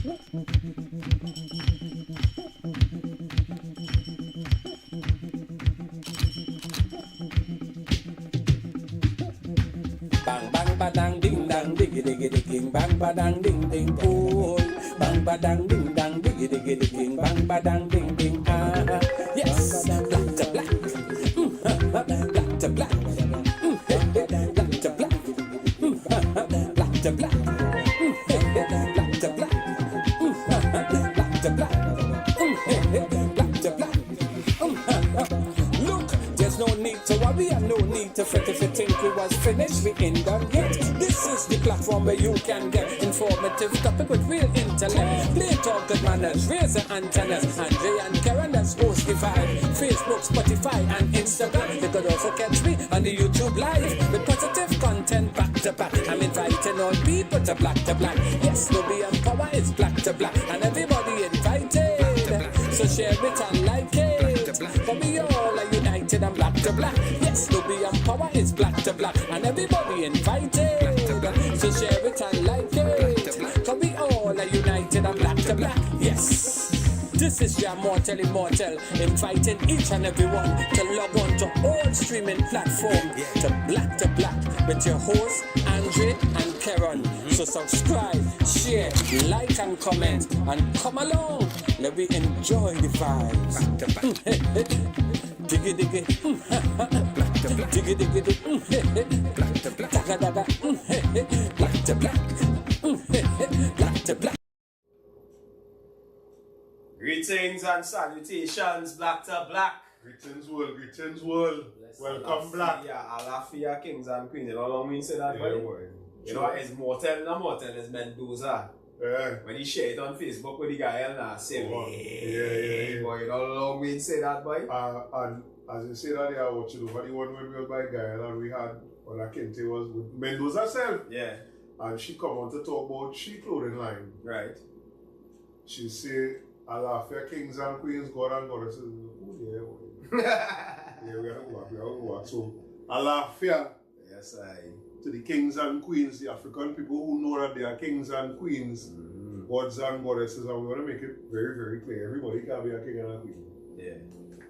Bang bang badang ding dang diggy diggy digging bang badang ding ding oh bang badang ding dang diggy diggy digging bang badang ding ding ah yes black to black black to black black to black black to black black to black black to black black to black look there's no need to worry and no need to fret if you think we was finished, we ain't done yet. This is the platform where you can get informative topic with real intellect. Play talk good manners, raise the antennas. Andre and Karen, that's host the vibe. Facebook, Spotify and Instagram. You could also catch me on the YouTube live with positive content back to back. I'm inviting all people to black. Yes, Lobby and Power is black to black. And everybody invited. So share it and like it. For we all are united and black to black. Yes, Lobby and Power is black to black. And everybody invited. So share it and like it. For we all are united and black to black. Yes. This is your mortal immortal, inviting each and everyone to log on to all streaming platforms to black with your host Andre and Karen. So subscribe, share, like and comment and come along. Let me enjoy the vibes. Diggy diggy, black to black. Diggy diggy diggy, black to black. Daga daga, black to black. Black to black. Greetings and salutations, black to black. Greetings world. Welcome black. Yeah, Alafia kings and queens. You know what I mean? Say that, buddy. You know what is mortal? Not mortal is Mendoza. Yeah. When he share it on Facebook with the guy and say, yeah. Boy, you know what I mean? Say that, boy. And as you say that, I watched you over the one when we were by Gael and we had what I can tell was with Mendoza herself. Yeah. And she come on to talk about she clothing line. Right. She say, Alafia kings and queens, God and goddesses. Oh yeah, boy. Yeah, we have to work. So Alafia. Yes, to the kings and queens, the African people who know that they are kings and queens, gods and goddesses, and we want to make it very, very clear. Everybody can be a king and a queen. Yeah.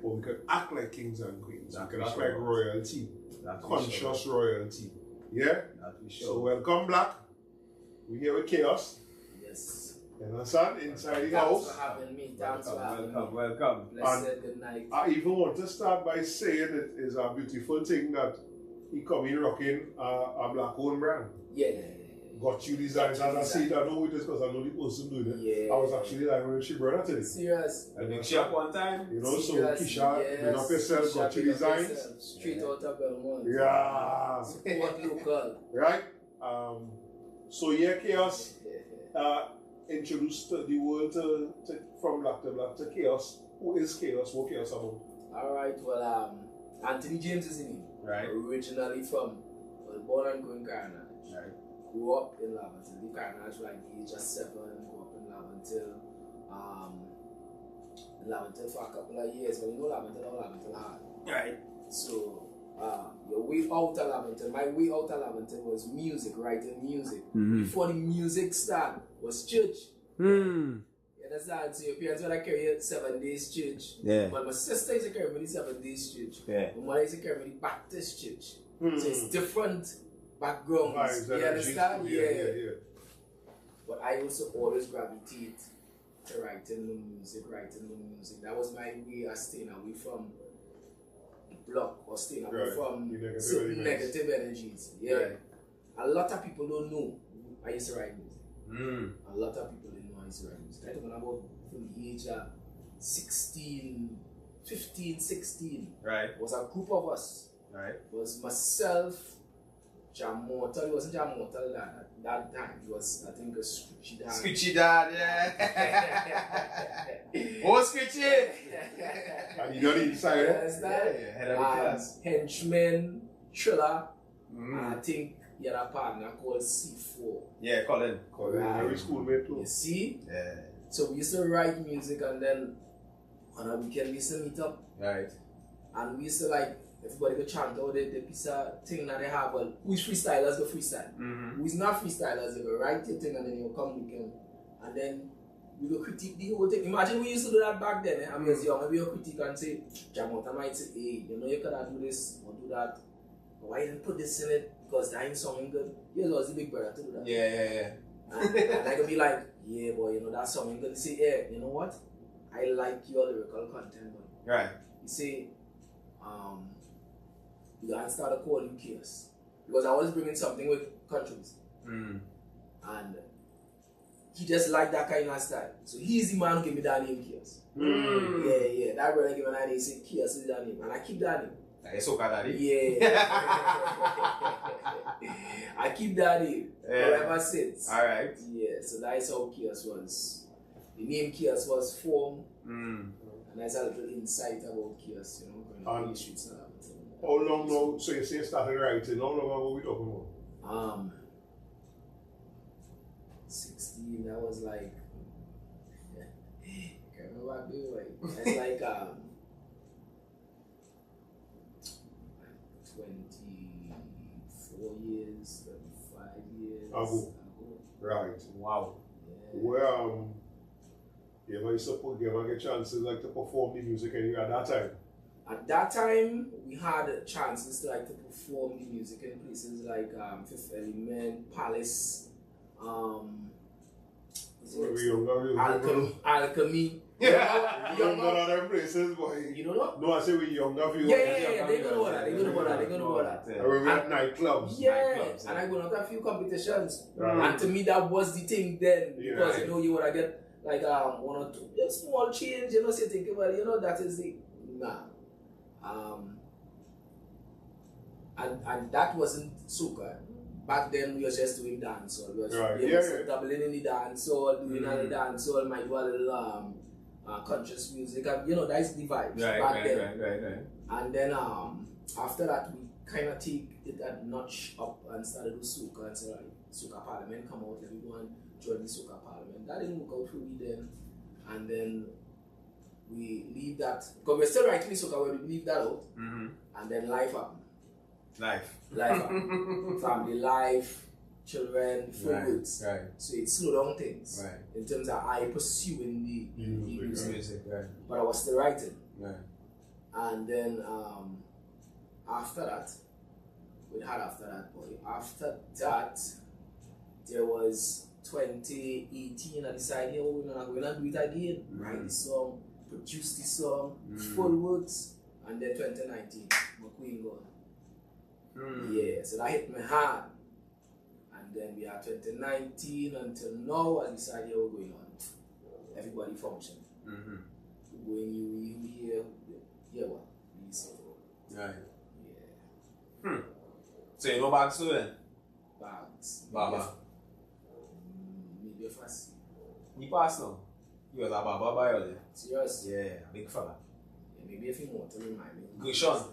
But we can act like kings and queens. That we can act sure. like royalty. That Conscious sure. royalty. Yeah? That we sure. So welcome black. We here with chaos. Yes. You understand? Inside the Thanks house. for having me. Thanks for having me. Welcome. Blessed good night. I even want to start by saying it is a beautiful thing that he come in rocking a black owned brand. Yeah. Got you designs. As I see it, I know with this because I know the person doing it. Yeah. I was actually like when she brought it today. Serious. A big shop one time. You know, Serious. so Kisha, bring up yourself, got you designs. Straight out of Belmont. Yeah. Support local. Right? So yeah, Chaos introduced the world to from black to black to Chaos. Who is Chaos? What Chaos about? Alright, well, Anthony James is in him. Right. Originally from, born and grew in Ghana. Right. Grew up in Laventille. Leave Ghana at like the age of 7. Grew up in Laventille. Laventille for a couple of years. But you know Laventille hard. Right. So, your way out of Laventille, my way out of Laventille was music, writing music. Before the music started, was church. You understand? So your parents were like carry 7 days church. Yeah. But my sister used to carry me the 7 days church. Yeah. My mother used to carry me the Baptist church. So it's different backgrounds. Vibes, You understand? Yeah. But I also always gravitate to writing the music. That was my way of staying away from the block or staying away from certain negative energies. Yeah. Right. A lot of people don't know I used to write music. A lot of people don't know I used to write music. I talking about from the age of 16, 15, 16. Right. It was a group of us. Right. It was myself, Jam Mortal. It wasn't Jam Mortal that time. It was, I think, a Screechy Dad. Screechy Dad, yeah. Oh, Screechy! And you got it inside, Head of the class. Henchman, Triller. I think you had a partner called C4. Yeah, Colin. Very schoolmate too. You see? Yeah. So we used to write music and then on a weekend we used to meet up. Right. And we used to like, everybody go chant out the piece of thing that they have. Well, who's freestylers go freestyle. Who's not freestylers, they go write your thing and then you come weekend. And then we go critique the whole thing. Imagine we used to do that back then. I mean, as young, maybe you critique and say, Jamota might say, hey, you know, you could do this or do that. But why didn't put this in it? Because that ain't something good. Yes, was the big brother to do that. Yeah. And I could be like, yeah, boy, you know, that's something good. You say, yeah, you know what? I like your lyrical content, boy. Right. You say, you gotta start a call in chaos. Because I was bringing something with countries. And he just liked that kind of style. So he's the man who gave me that name, Chaos. Yeah. That brother gave me that name, he said, Chaos is that name. And I keep that name. That's Soca daddy? Yeah. I keep that name ever since. Alright. Yeah, so that's how Chaos was. The name Chaos was formed. And that's a little insight about Chaos, you know, going on the streets and everything. How long now? So you say you started writing. How long are we talking about? 16, that was like, I can't remember what I do, like, that's like 24 years, 35 years ago. Right. Wow. Yeah. Well, you ever get chances like to perform the music anywhere at that time? At that time, we had chances to like to perform the music in places like Fifth Element, Palace, Alchemy. Yeah, younger than them places, boy. You don't know? No, I say we younger. Yeah. They gonna know that. I remember at nightclubs. Yeah, and I went out to a few competitions, and to me that was the thing then, because you know you wanna get like 1 or 2 small change. You know, so you think about it, you know that is the and that wasn't Soca. Back then we were just doing dancehall. We were doubling in the dancehall, doing the dancehall, might do a little conscious music. You know, that's the vibes back then. Right. And then after that we kind of take it a notch up and started with Soca and say, like, Soca Parliament come out, everyone join the Soca Parliament. That didn't work out for me then. And then we leave that, because we're still writing Soca, where we leave that out. And then life happened. Life happened. Family life, children, foods. Right. So it slowed down things. Right. In terms of I pursuing the music. Right. But I was still writing. Right. And then after that, after that, there was 2018, I decided, oh, we're not going to do it again. Write the song, produce the song, full works, and then 2019, McQueen gone. Yeah, so that hit me hard. And then we had 2019 until now, I decided we're going on. Everybody function. When you hear what? We say. Right. Yeah. So you know bags too then? Bags. Baba. Maybe if I see. You pass now? You was a Baba by all day. Serious? Yeah, big fella. Yeah, maybe if you want to remind me. Gusham.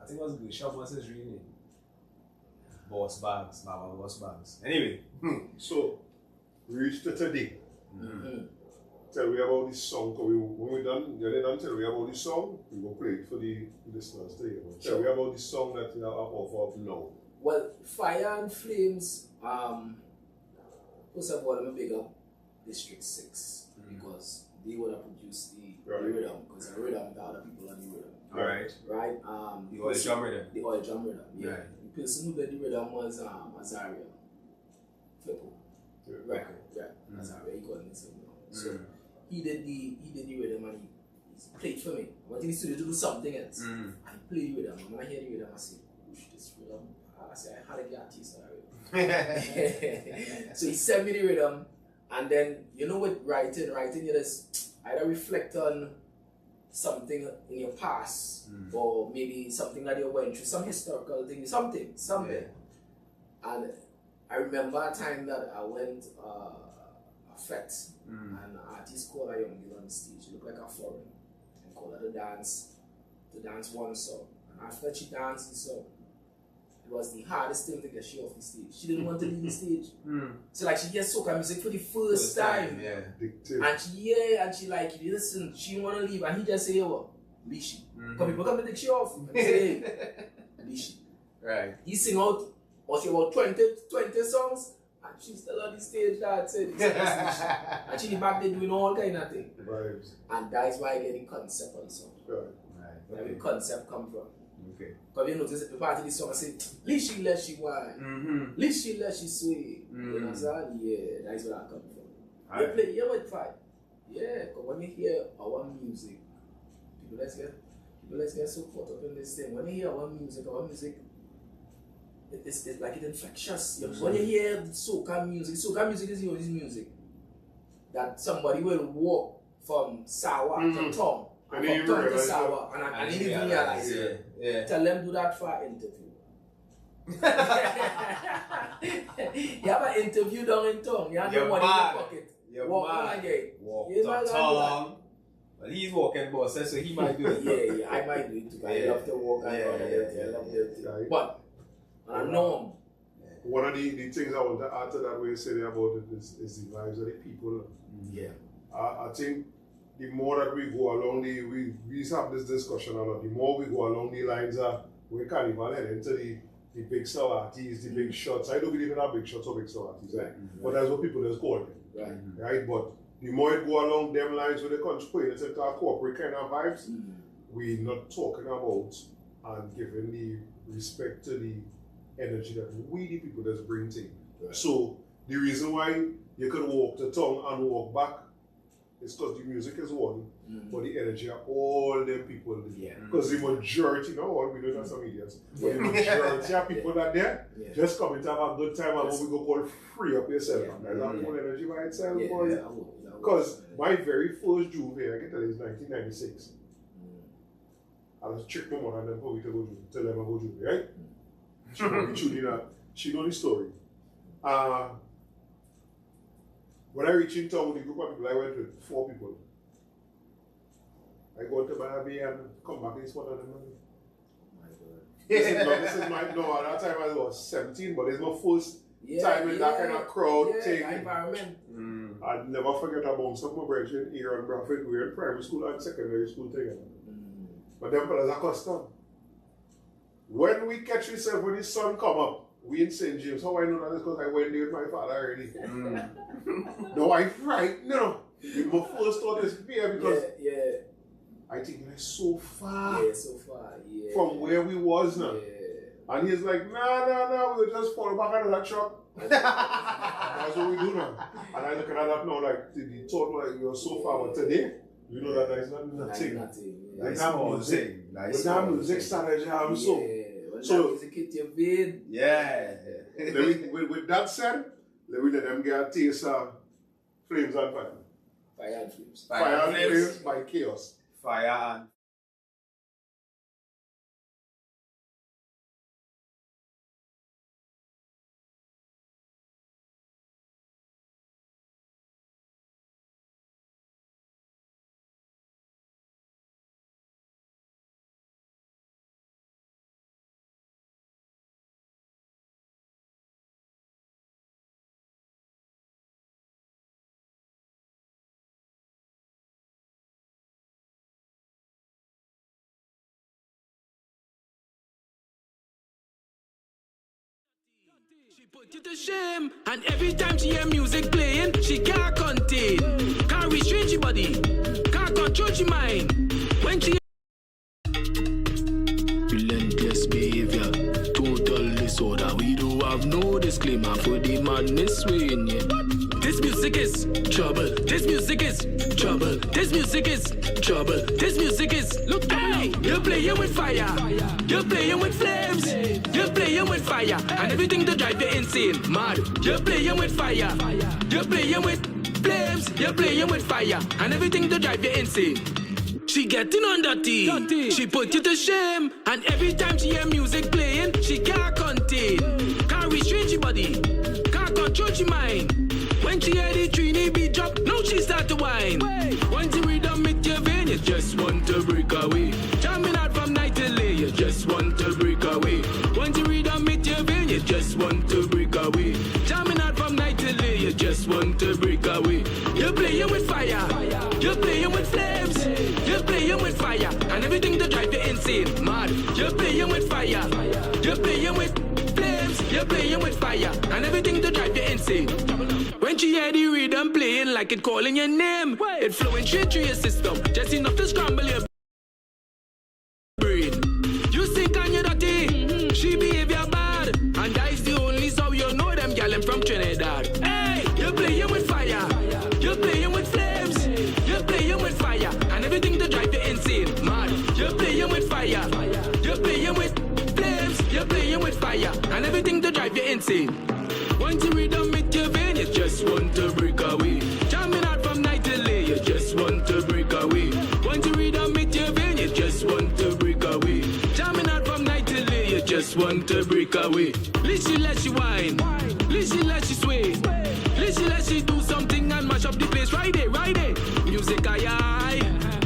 I think it was Gusham was his real name. Boss Bags, Baba Boss Bags. Anyway. So, reach to today. Tell me about this song. When we're done, tell me about this song. We will play it for the listeners to hear. Tell me about this song that you have offered now. Well, Fire and Flames, first of all, I'm a big up District 6 because they would have produced the rhythm, because the rhythm with other people on the rhythm. Alright. Right? The oil drum rhythm. The oil drum rhythm, yeah. Right. The person who did the rhythm was Azaria. Flippo. Right. Azaria, he called me something. So he did the rhythm and he played for me. I went in the studio to do something else. I played the rhythm, and when I hear the rhythm, I say, push this rhythm. I say, I had a get artist on So he sent me the rhythm, and then, you know, with writing, you just either reflect on something in your past, or maybe something that you went through, some historical thing, something. Yeah. And I remember a time that I went a fete, and an artist called a young girl on stage. She looked like a foreign, and called her to dance one song. And after she danced the song, it was the hardest thing to get she off the stage. She didn't want to leave the stage. So like she gets soca music for the first time. And she like, listen, she didn't want to leave. And he just say, yo, Lishi. Because people come to take she off. And say, hey, Lishi. Right. He sing out, or say about 20 songs, and she's still on the stage dancing. And she back there doing all kind of things. Vibes. And that's why I get the concept on the song. Right. Where the concept come from. Okay. Because you notice the part of the song I say, least she let she wine. Least she let she sway. You know what I'm saying? Yeah, that's where I come from. They play here with fight. Yeah, because when you hear our music, let's get so caught up in this thing. When you hear our music, it's like it's infectious. When you hear soca music is the only music that somebody will walk from Sawa to Tom, and from Tom to Sawa, and he didn't realize it. Yeah. Tell them do that for an interview. You have an interview down in Tom, you have no money in your pocket. Walk on again. Walk to Tom. But he's walking boss, so he might do it. Yeah, I might do it too. I love to walk and run I love it. But I know one of the things I want to add to that way you say about it is the vibes of the people. Yeah. I think the more that we go along we have this discussion a lot, the more we go along the lines of we can't even head into the big star artists, the big shots. I don't believe in our big shots or big star artists, right? But that's what people just call them. Right? But the more it go along them lines with the country, it's into our corporate kind of vibes, we're not talking about and giving the respect to the energy that we the people just bring to. Right. So the reason why you could walk the tongue and walk back is because the music is one, but the energy of all them people. Because the majority, we don't have some idiots, but the majority of people that there just coming to have a good time and what we go call free up yourself. That's that whole energy by itself. Because my very first Juve, I get that is 1996. I was tricked my mother and then for me to go Juve, tell them I go Juve, right? She know the story. When I reached in town with the group of people, I went with 4 people. I go to buy a beer and come back and spot on them. This is my, at that time I was 17, but it's my first time in that kind of crowd thing. Environment. I'd never forget about some of my brethren here in Bradford. We were in primary school and secondary school together. But them fellas are custom. When we catch ourselves when the sun come up, we in St. James. How I know that is because I went there with my father already. No, I frightened. No. My first thought is fear because I think it's so far. From where we was now. And he's like, nah, we'll just fall back out of that truck. That's what we do now. And I look at that now like the thought like you're so far, but today you know that there's nothing. Like that music. Like that music started jam so music hit your vein. With that said, let them get a taste of Flames and Fire. Fire and Flames. Fire and Flames by Chaos. Fire and She put it to shame, and every time she hear music playing, she can't contain, can't restrain she body, can't control she mind. When she relentless behavior, total disorder, we do have no disclaimer for the madness we in here. This music is trouble, this music is trouble, this music is trouble, this music is look, hey, you're playing with fire, you're playing with flames, you're playing with fire, and everything to drive you insane, mad. You're playing with fire, you're playing with flames, you're playing with fire, and everything to drive you insane. She getting on dirty, she put you to shame, and every time she hear music playing, she can't contain, can't restrain she body, can't control she mind. When she hear the Trini beat drop, now she start to whine. Once you rhythm hit your vein, you just want to break away. Jamming out from night till day, you just want to break away. Once you rhythm hit your vein, you just want to break away. Jamming out from night till day, you just want to break away. You're playing with fire, you're playing with flames, you're playing with fire, and everything to drive you insane, mad. You're playing with fire, you're playing with flames, you're playing with fire, and everything to drive you insane. When she hear the rhythm playing like it calling your name, it flowing straight through your system, just enough to scramble your brain. You sink on your dirty, she behavior bad, and that is the only so you know them gal from Trinidad. Hey, you're playing with fire, you're playing with flames, you're playing with fire, and everything to drive you insane. Mad, you're playing with fire, you're playing with flames, you're playing with fire, and everything to drive you insane. Once you rhythm with your vein, you just want to break away. Jamming out from night till day, you just want to break away. Once you rhythm with your vein, you just want to break away. Jamming out from night till day, you just want to break away. Let she whine, let she sway, let she do something and mash up the place. Ride it, music aye,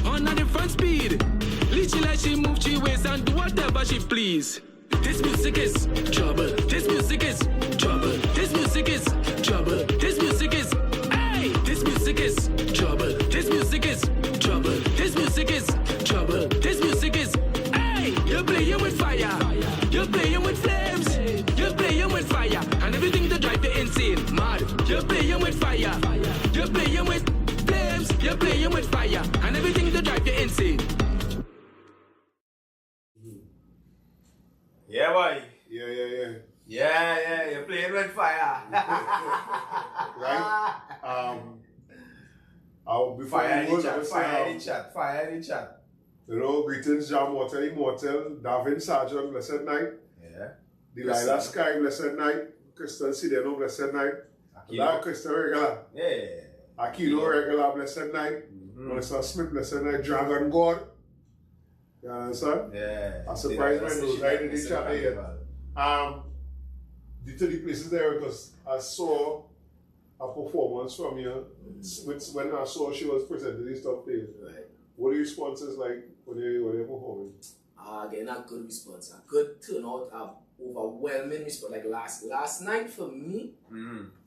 on a different speed. Let she move, she waist and do whatever she please. This music is trouble, this music is trouble, this music is trouble, this music is, hey, this music is trouble, this music is trouble, this music is trouble, this music is, hey, you're playing with fire, you're playing with flames, you're playing with fire, and everything to drive you insane. Mad, you're playing with fire, you're playing with flames, you're playing with fire, and everything to drive you insane. Yeah, boy. Yeah. You're playing with fire. Right? Before Fire you in go, the let's chat, fire in the chat. You know, greetings, Jam Mortal, Immortal, Davin Sargent, blessed night. Yeah. Delilah Sky, blessed night. Kristen Sideno, blessed night. That Kristen regular. Yeah. Aquilo regular, blessed night. Melissa Smith, blessed night. Dragon God. You understand? Yeah. I'm surprised when those guys in the chat here. Due to the places there, because I saw a performance from you when I saw she was presenting this stuff there. Right. What are your responses like when you're performing? Getting a good response, a good turnout, a overwhelming response. Like last night for me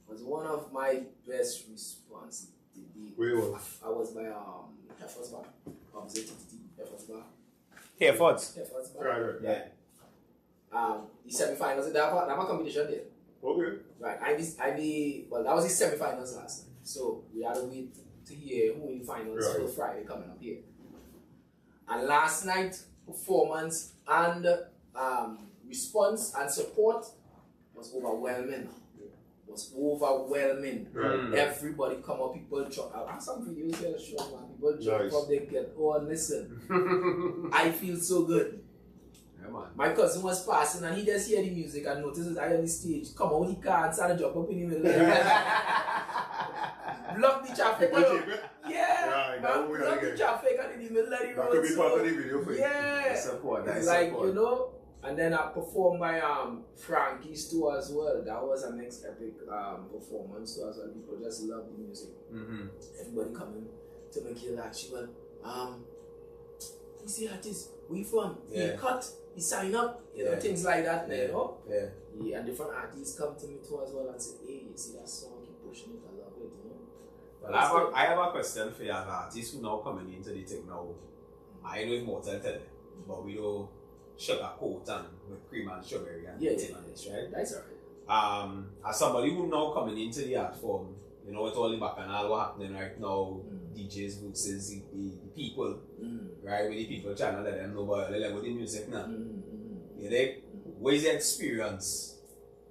was one of my best responses. Where you was? I was by Heffer's Bar, opposite Heffer's Bar. Hereford's. Heffer's Bar. Right. Yeah. The semi-finals, they have a competition there. Okay. Right. Well, that was the semi-finals last night. So we had to wait to hear who in the finals for Friday coming up here. And last night, performance and response and support was overwhelming. Right. Everybody come up, people jump. I have some videos here to show, man. People jump up, they get, listen. I feel so good. Yeah, man. My cousin was passing and he just hear the music and notices I on the stage. Come out, he can't stand and jump up in the middle. Block the traffic. Yeah, man, block the traffic and in the middle of the road. That could be part of the video for you. Yeah. Support. It's like, you know, and then I performed by Frankie's too as well. That was a next epic performance too as well. People just love the music. Everybody coming to make you like, she went, he's the artist, we from? He cut, he sign up, you know, things like that, you know? Yeah, and different artists come to me too as well and say, hey, you see that song, keep pushing it, I love it, you know? Well, I have a question for you as artists who now coming into the thing now. I know it's Mortal tell them, but we don't sugar coat and with cream and strawberry and things like this, right? That's alright. As somebody who now coming into the art form, you know, with all the bacchanal what happening right now, DJs, voices, the people, right? With the people trying to let them know about the level of the music now. You know, what is the experience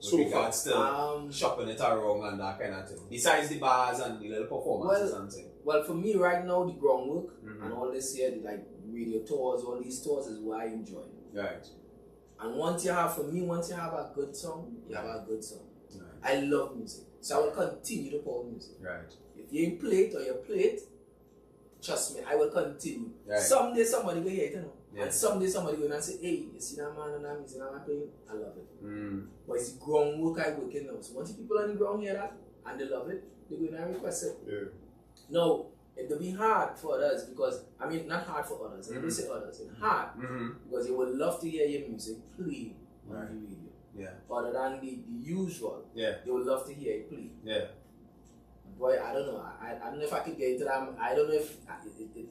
with regards to shopping it around and that kind of thing? Besides the bars and the little performances and things. Well, for me right now, the groundwork and all this here, like radio tours, all these tours is what I enjoy. Right. And once you have a good song, you have a good song. Right. I love music. So I will continue to pour music. Right. If you ain't play it or you play it, trust me, I will continue. Right. Someday somebody will hear it, you know. Yeah. And someday somebody will and say, hey, you see that man and that music I'm playing? I love it. But it's the groundwork I work in now. So once the people on the ground hear that and they love it, they're going to request it. Yeah. No, it will be hard for others because, I mean, not hard for others. Let me say others. It's hard because they would love to hear your music played on the radio. Yeah. Other than the usual. Yeah. They would love to hear it played. Yeah. Boy, I don't know. I don't know if I could get into that. I don't know if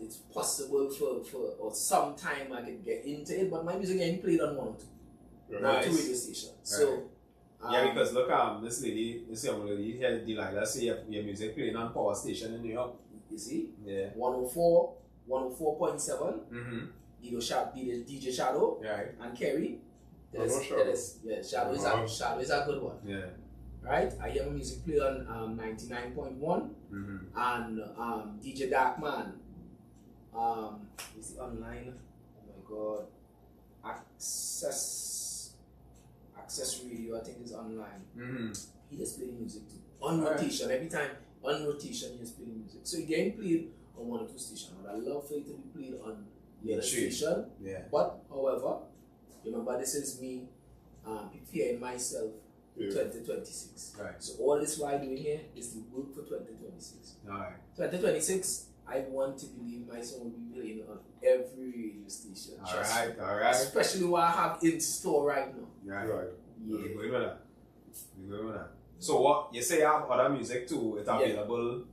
it's possible for or sometime I could get into it. But my music ain't played on one or two. Right. Not two radio stations. So Yeah, because look, this young lady here, Delilah, say your music playing on Power Station in New York. You see? Yeah. 104, 104.7. Mm-hmm. DJ Shadow and Kerry. Shadow is a good one. Yeah. Right? I hear my music play on 99.1 and DJ Darkman. Is it online? Oh my god. Access Radio, I think is online. He just play music too. On rotation, every time on rotation he just play music. So he getting played on one or two stations. But I love for it to be played on the other station. Yeah. But however, remember this is me preparing myself 2026. Right. So all this while doing here is to work for 2026. Alright. 2026, I want to believe my song will be playing on every radio station. Alright. Especially what I have in store right now. Right. Yeah. We're going with that. So what you say you have other music too? It's available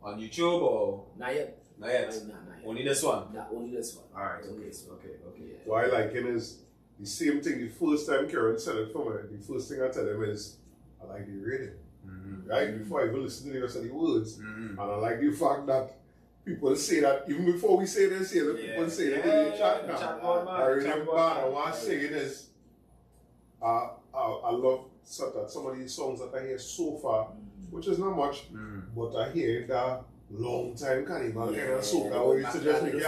on YouTube or? Not yet. Not yet. Only this one? Only this one. Alright, okay. Yeah. What I like him is the same thing. The first time Karen said it for me, the first thing I tell him is, I like the rhythm. Right? Before I even listen to the rest of the words. And I like the fact that people say that, even before we say this here, people say that in the chat now. I remember, I want to say this. I love that some of these songs that I hear so far, which is not much, but I hear that long time carnival kind of soca where you suggest me,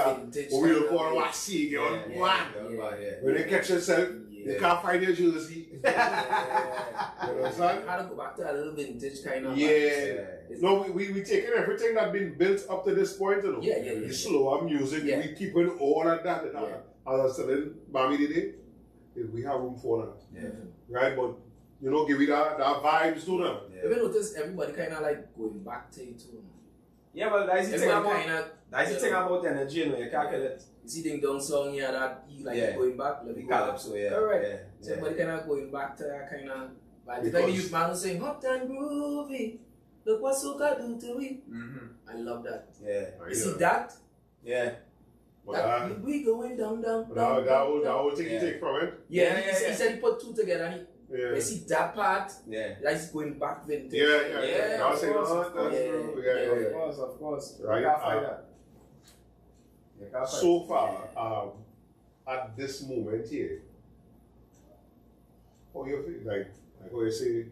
what we look for what see, when they catch yourself, you can't find your jersey. You understand? How to go back to that little vintage kind of. No, we taking everything that's been built up to this point, you know. The slower music, we keeping all of that. As I said, Bami did it. We have room for that. Right? But you know, give it that vibes to them. Have you noticed everybody kind of like going back to it too? Yeah, but that's the thing about energy, you know, you can't kill it. You see the down song here that he like going back, let me go back. Correct. So everybody kind of going back to that kind of vibe. The time the youth man was saying, hot and groovy, look what Soca do to we. I love that. You see that? That, we going down. That whole thing you take from it? He said he put two together and you see that part, that's going back vintage. I was saying, of course. Right. You can't find that. So far, at this moment here, how you feel? Like how you say,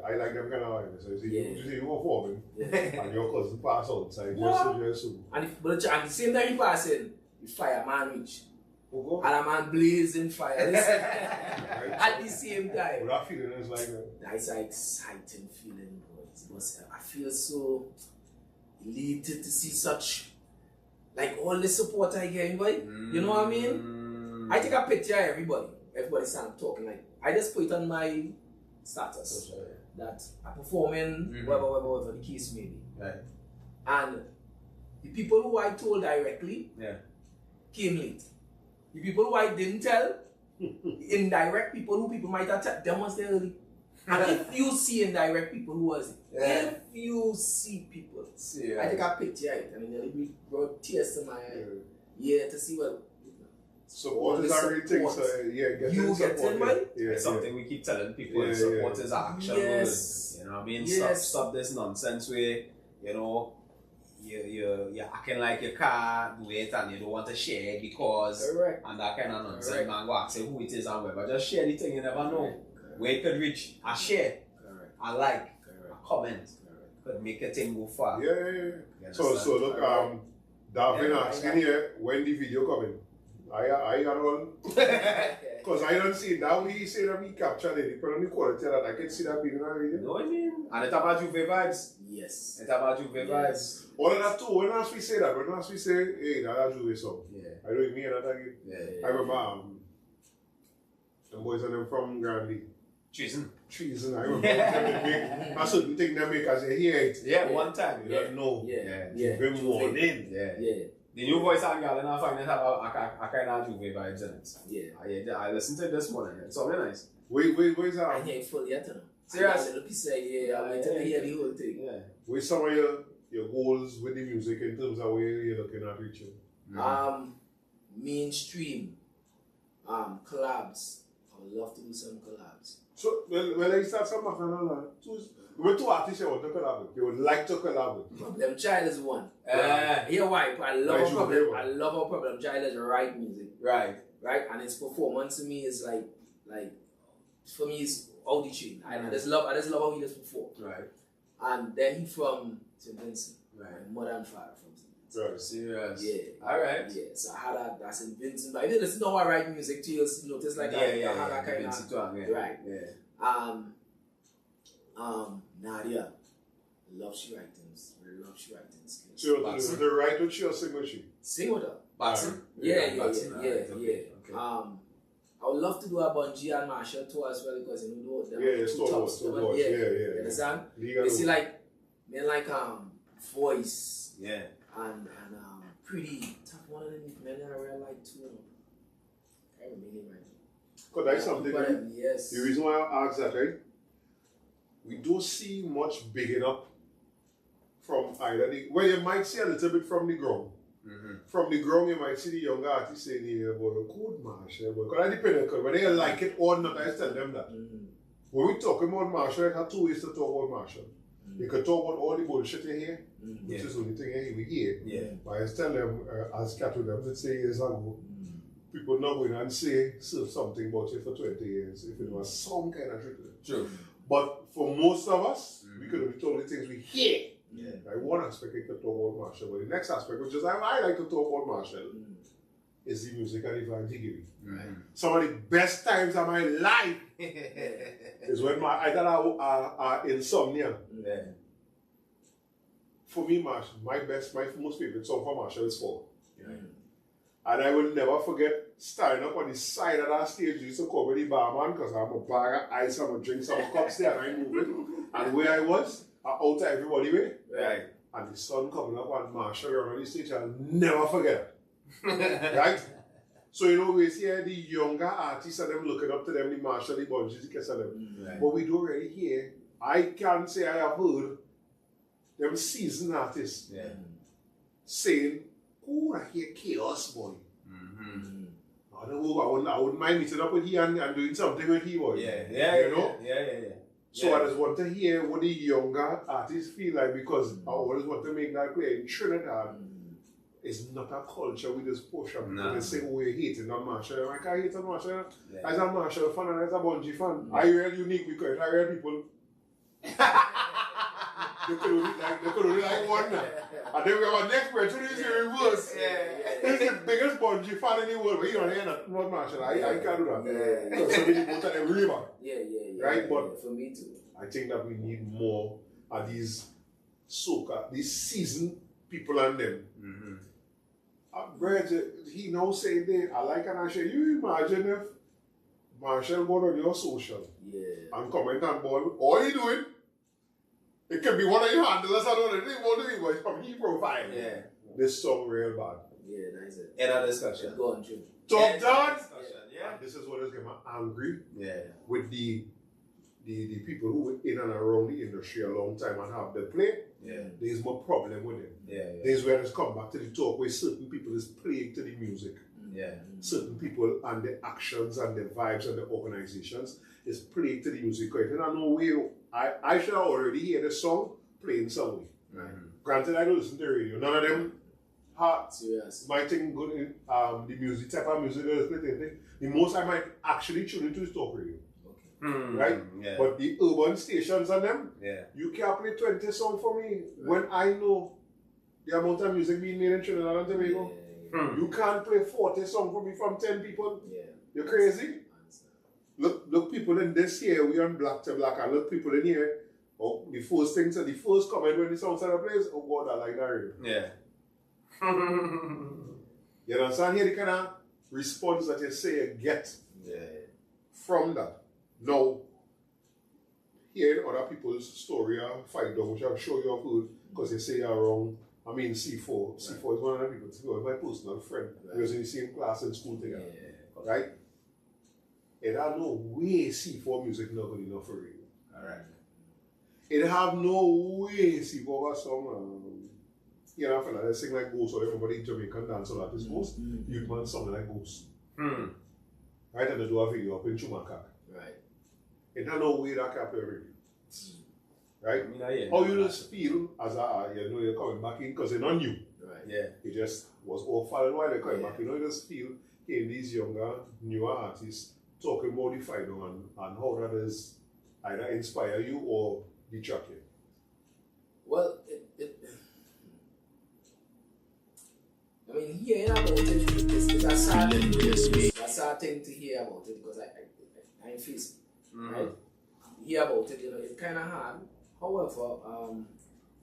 I like them kind of vibe. So you see, you were performing, and your cousin pass out, so just soon. And the same time he passing, the fireman reach. And a man blazing fire at the same time. But that feeling is like that. That's an exciting feeling, boys. I feel so elated to see such, like all the support I get, boy. You know what I mean? I take a picture of everybody stand up talking, like I just put it on my status that I'm performing, whatever the case may be. And the people who I told directly came late. The people who I didn't tell, indirect people who people might have told, them was there early. And if you see indirect people, who was it? If you see people, I take a picture of it and it really brought tears to my eye. To see what. Support is everything, so you get in, man. It's something we keep telling people, support is action. You know what I mean? Stop this nonsense where, you know, you're acting like you can't do it and you don't want to share because and that kind of nonsense. Man, go ask who it is and whatever. Just share the thing, you never know where it could reach. A share, a like, a comment could make a thing go far. So look, Davin asking here when the video coming. I got one because I don't see that way he said that he captured it. But on the quality that I can see that being in a video. No, I mean, and it's about Juve vibes. Yes. It's about Juve vibes. All of that too. When else we say that? When else we say, hey, that's Juve song. I don't mean that again. I remember the boys and them from Grandly. Treason. I remember them make a certain thing they make as you hear it. One time. You don't know. Very morning. The new voice and Garlin I find it have a kind of Juve vibes in it. I listened to it this morning. It's so very nice. Where's that? I hear it fully yet. Serious? A little piece of I'm going to hear the whole thing. Where's some of your goals with the music in terms of where you're looking at reaching? Mainstream collabs. I would would love to do some collabs. So, when I start some Machel, two artists you want to collab with, you would like to collab with. Problem Child is one. Here why? I love how Problem Child is write music. Right. Right? And his performance to me is like for me it's out the chain. I just love how he does perform. Right. And then he from St. Vincent. Right. Modern Fire from St. Vincent. Right. Serious. Yeah. Alright. Yeah. So I had that St. Vincent. But I didn't listen to how I write music to you notice like I had that kind of right. Yeah. Nadia. Love she writings. Love she writing skills. So the write with you or sing with you? Sing with her. Batson? Yeah. Okay. I would love to do a Bunji and Machel tour as well because you know them Yeah, You understand? You see like voice. Yeah. And pretty tough one of them men I really like too. I remember right. Because that's something. Yes. The reason why I ask that, right? We don't see much big enough from either you might see a little bit from the ground. Mm-hmm. From the ground, you might see the younger artists saying, yeah, boy, good Machel. Because that depends on whether they like it or not, I tell them that. Mm-hmm. When we talk about Machel, I have two ways to talk about Machel. Mm-hmm. You can talk about all the bullshit you hear, which is the only thing we hear. Yeah. But I tell them, as Catherine them say years ago, people not going and say something about you for 20 years if it was some kind of truth. True. But for most of us, we could have told the things we hear. Yeah. Like one aspect we could talk about Machel, but the next aspect, which is I like to talk about Machel, is the music and the vanjigiri. Right. Some of the best times of my life is when I got insomnia. Yeah. For me, my most favorite song for Machel is Fall. Yeah. And I will never forget standing up on the side of that stage. Used to cover the barman because I'm a bag of ice, I'm going to drink some cups there and I move it. And where I was, I out everybody way. Right. And the sun coming up and Machel on the stage, I'll never forget. Right? So you know, we see the younger artists and them looking up to them, the Machel, the Bunji, the Kessa them. Right. But we don't really hear. I can't say I have heard them seasoned artists saying, oh, I hear chaos, boy. Mm-hmm. I wouldn't mind meeting up with he and doing something with he, boy. Yeah. So I just want to hear what the younger artists feel like because I always want to make that clear. In Trinidad, it's not a culture we just push up. No. They say, oh, we're hating on Machel. I can't hate on Machel. Yeah. As a Machel fan and as a Bunji fan, I real unique because I real people. They could only like one now. And then we have a next person who is the reverse. He's the biggest Bunji fan in the world, but you don't hear that not Machel. I can't do that. Because so many people tell them river. Right? But for me too. I think that we need more of these soca, these seasoned people and them. Brad, he now saying that I like and I say, you imagine if Machel go on your social and comment on ball, all you doing, it can be one of your handlers and all the thing, but it's from his profile. Yeah. This song real bad. Yeah, that's it. End of discussion. Go on, Jim. Top down. Yeah. And this is what is getting me angry with the people who were in and around the industry a long time and have the play. Yeah. There's more problem with them. There's where it's come back to the talk where certain people is playing to the music. Yeah. Certain people and the actions and the vibes and the organizations is playing to the music. And I know where I should already hear the song playing somewhere. Granted, I don't listen to the radio. None of them might think good in the music type of music they play. The most I might actually tune into is talk radio. Right? Yeah. But the urban stations and them, you can't play 20 songs for me when I know the amount of music being made in Trinidad and Tobago. You can't play 40 songs for me from 10 people. You're crazy? Look people in this here, we on Black to Black, and look people in here. Oh, the first comment when the song started plays, oh God, I like that radio. Yeah. You understand here the kind of response that you say you get from that. Now, hearing other people's story or fight down, which I'm sure you have heard, because they say you're wrong. I mean, C4 is one of the people. C4 is my personal friend. We was in the same class in school together. Right? It have no way C4 music not good enough for radio. Alright. It have no way C4 got some, you know, fella, they sing like Ghost or everybody Jamaican dance or that is Ghost. Youth man something like Ghost. right? And they do a video up in Chumaka. Right. It don't know where that cap already. Right? I mean, yeah, how you just feel as you know you're coming back in because they're not new. Right. Yeah. It just was all falling while they're coming Yeah. back. You know, you just feel in these younger, newer artists talking about the final and how that is either inspire you or detract you. Well, I mean, hearing about it is a sad thing. It's a sad thing to hear about it because I infuse, right? Hear about it, you know, it's kind of hard. However,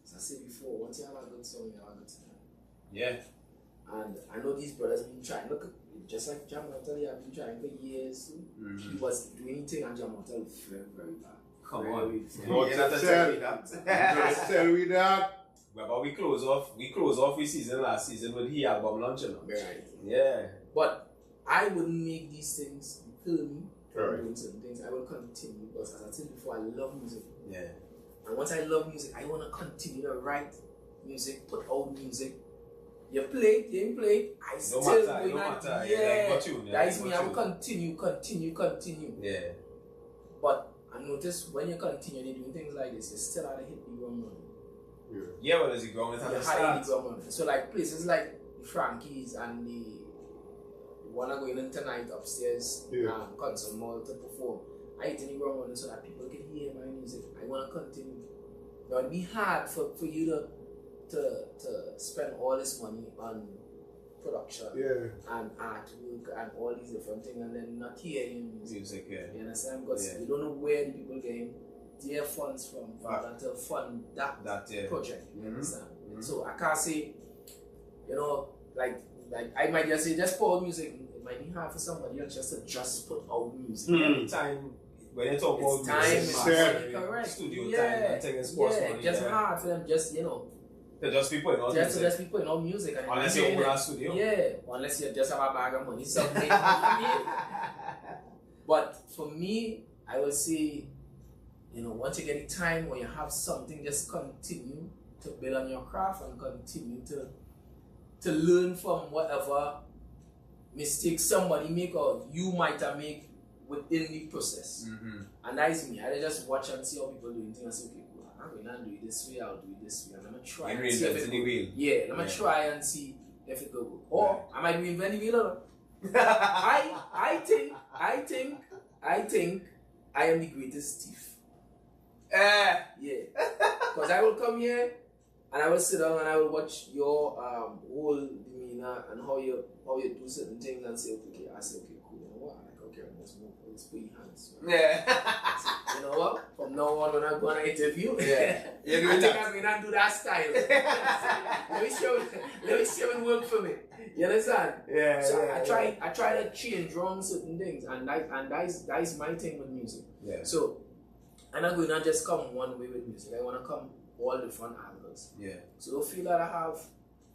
as I said before, once you have a good song, you have a good song. Yeah. And I know these brothers been trying. Look, just like Jam Montano, have been trying for years. He was doing things and Jam Montano very, very bad. Come on. Not You have to to tell tell. me that. Just tell me that. Well, but we close off with season last season with the album launching. Right. Yeah. But I wouldn't make these things kill me from Right. doing certain things. I will continue because, as I said before, I love music. Yeah. And once I love music, I want to continue to write music, put out music. You play it, you ain't play it, I still matter, going no on. matter. Yeah, Like tune, that is like me. what I will tune. continue. Yeah. But I notice when you continue doing things like this, you still have to hit the ground running. Yeah, well, as you grow, it's You at the hit the start. ground running. So like places like the Frankies and the one are going in tonight upstairs concert mall to perform. I hit the ground running so that people can hear my music. I want to continue. Now it'd be hard for you to spend all this money on production and artwork and all these different things and then not hear your music. Yeah. You understand? Because you don't know where the people getting their funds from to fund that project. You understand? So I can't say, you know, like I might just say just put out music. It might be hard for somebody else just put out music. Time when you talk about time music, is correct. studio time and taking sports money. Just hard for them, just you know. To just be putting out music. Just be putting out music. And unless you own a studio. Yeah, unless you just have a bag of money. Something. But for me, I would say, you know, once you get the time when you have something, just continue to build on your craft and continue to learn from whatever mistakes somebody make or you might have made within the process. And that is me. I just watch and see how people doing things and say, okay, cool, I'm going to do it this way, I'll do it this way. And I'm going to try and see if it goes. Yeah, I'm going to try and see if it goes. Or I might be inventing wheel. I think I am the greatest thief. Yeah. Because I will come here and I will sit down and I will watch your whole demeanor and how you do certain things and say, okay, I say, okay, cool, you know what? I'm like, okay, let's move, let's put your hands. Right? Yeah. So, you know what? From now on when I go on an interview, Yeah. I think I'm gonna do that style. let me show it work for me. You understand? Yeah. So I try to change around certain things and that is my thing with music. Yeah. So I'm not going to just come one way with music. I want to come all different angles. Yeah. So don't feel that I have,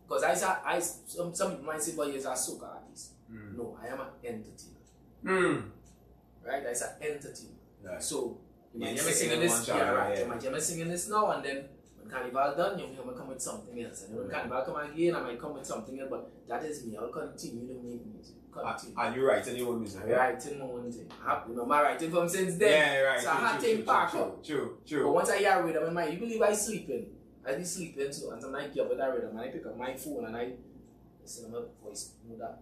because some people might say, but you're a soca artist. No, I am an entertainer. Right? That's an entertainer. Right. So you might You're be singing this, genre, right? yeah. You might be singing this now, and then when Carnival done, you're going to come with something else. And when Carnival come again, I might come with something else. But that is me. I'll continue to make music. And you writing your own music? I'm writing my own thing. My writing from since then. Yeah, right. So I have to pack up. True. But once I hear a rhythm in my, you believe I sleeping. I be sleeping so, and sometimes I get up with that rhythm and I pick up my phone and I listen to my voice, move that,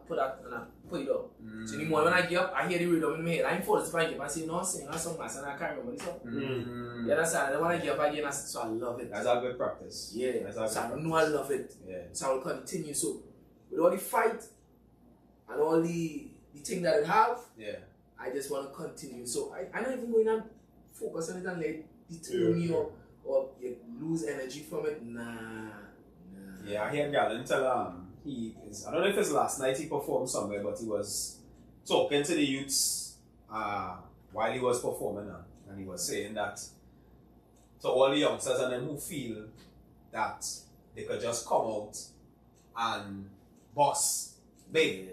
put that and I put it up. So in the morning when I get up, I hear the rhythm in my head. I'm forced to find it. I say, no, sing a song, and I can't remember this song. You understand? And then when I get up again, so I love it. That's a good practice. Yeah. So I know I love it. Yeah. So I will continue. So with all the fight and all the thing that I have, I just want to continue. So I'm not even going to focus on it and let it deter me or you lose energy from it. Nah. Yeah, I hear Garlin tell I don't know if it's last night he performed somewhere, but he was talking to the youths while he was performing, and he was saying that to all the youngsters and them who feel that they could just come out and boss big.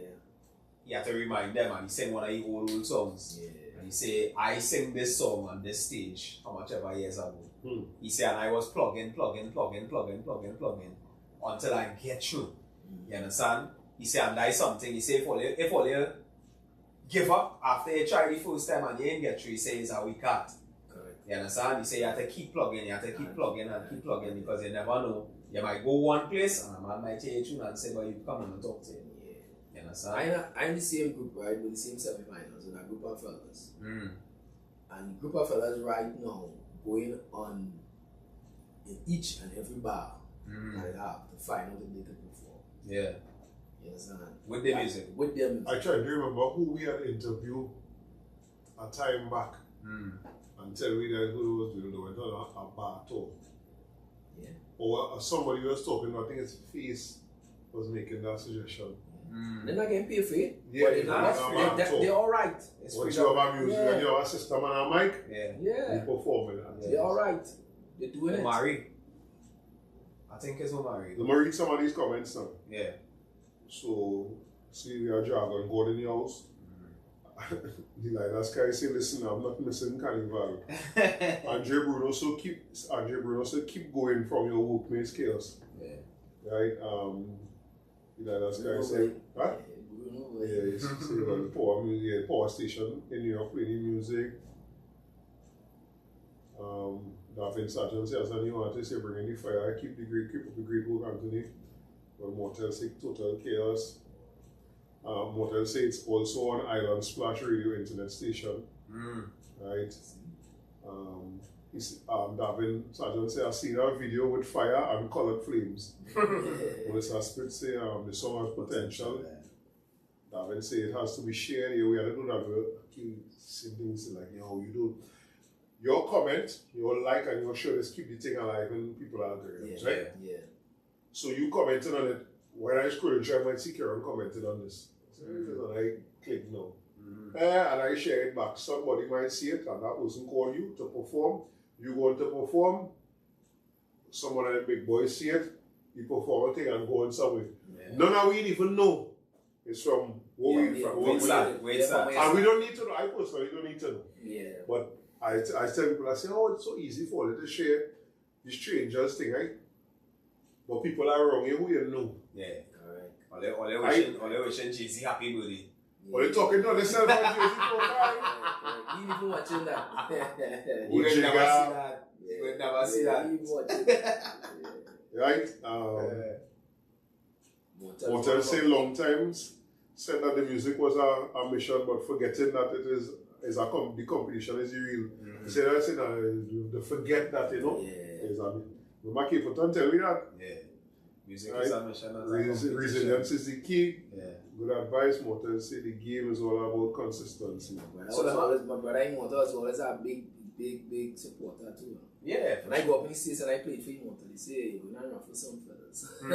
He had to remind them, and he sang one of his old songs. And he say, I sing this song on this stage how much ever years ago. He said, and I was plugging until I get through. You understand? He said, and that is something. He said, if all you give up after you try the first time and you ain't get through, you say it's a weak heart. Correct. You understand? You say you have to keep plugging, because you never know. You might go one place and a man might take you tune and say, but you come and talk to him. Yeah. You understand? I'm in the same group, right, with the same semi-finals with a group of fellas. Mm. And the group of fellas right now going on in each and every bar that they have to find out if they can perform. Yeah. You understand? With the music. With their music. I try to remember who we had interviewed a time back and tell me that who was doing went on a bar tour. Yeah. Or somebody was talking, I think it's Face was making that suggestion. They're not getting paid for it. Yeah, but they're alright. What you have a music and you have a system and a mic, Yeah. you performing that. They're alright. They're doing it. Marie. I think it's Marie. Let me read some of these comments now. Yeah. So, see, we are Dragon God in the house. The Lilas guy say, listen, I'm not missing Carnival. Andre Bruno said, keep going from your workmates chaos. Yeah. Right? The Lilas guy said, huh? Yeah, he's saying about the power station in New York playing music. Darvin Sargent says, and you want to say, bring in the fire, keep up the great work, Anthony. But Motel say, total chaos. Motel say it's also on Island Splash Radio internet station. Right? Darvin Sargent say, I've seen a video with fire and colored flames. Melissa Spitz say, the song has potential. Darvin say it has to be shared. Yeah, we had to do that. Same things like, you do. Your comment, your like, and your share, just keep the thing alive and people are there, right? Yeah. So you commented on it. When I scroll through, I might see Karen commented on this. And I click no. And I share it back. Somebody might see it and that person call you to perform. You go on to perform. Someone at the big boys see it. You perform a thing and go on somewhere. Yeah. None of we even know. It's from where we from. And we don't need to know. I personally don't need to know. Yeah. But I tell people, I say, oh, it's so easy for you to share the strangers thing, right? But people are wrong here who you know. Yeah, correct. All they wishing Jay-Z happy birthday. Or they talking to themselves on Jay-Z profile. You even watching that. You will never see that. You will never see that. You even watching that. Right? Motel say long times said that the music was a mission, but forgetting that it is the competition is real. They say that they forget that, is a Maki Futon tell me that. Yeah. Music is a mission. Resilience is the key. Yeah. Good advice, Motel say the game is all about consistency. My brother in Motel is always a big supporter too. Yeah. When I go up in the States and I play for Motel, they say, you're going to raffle some fellas. You're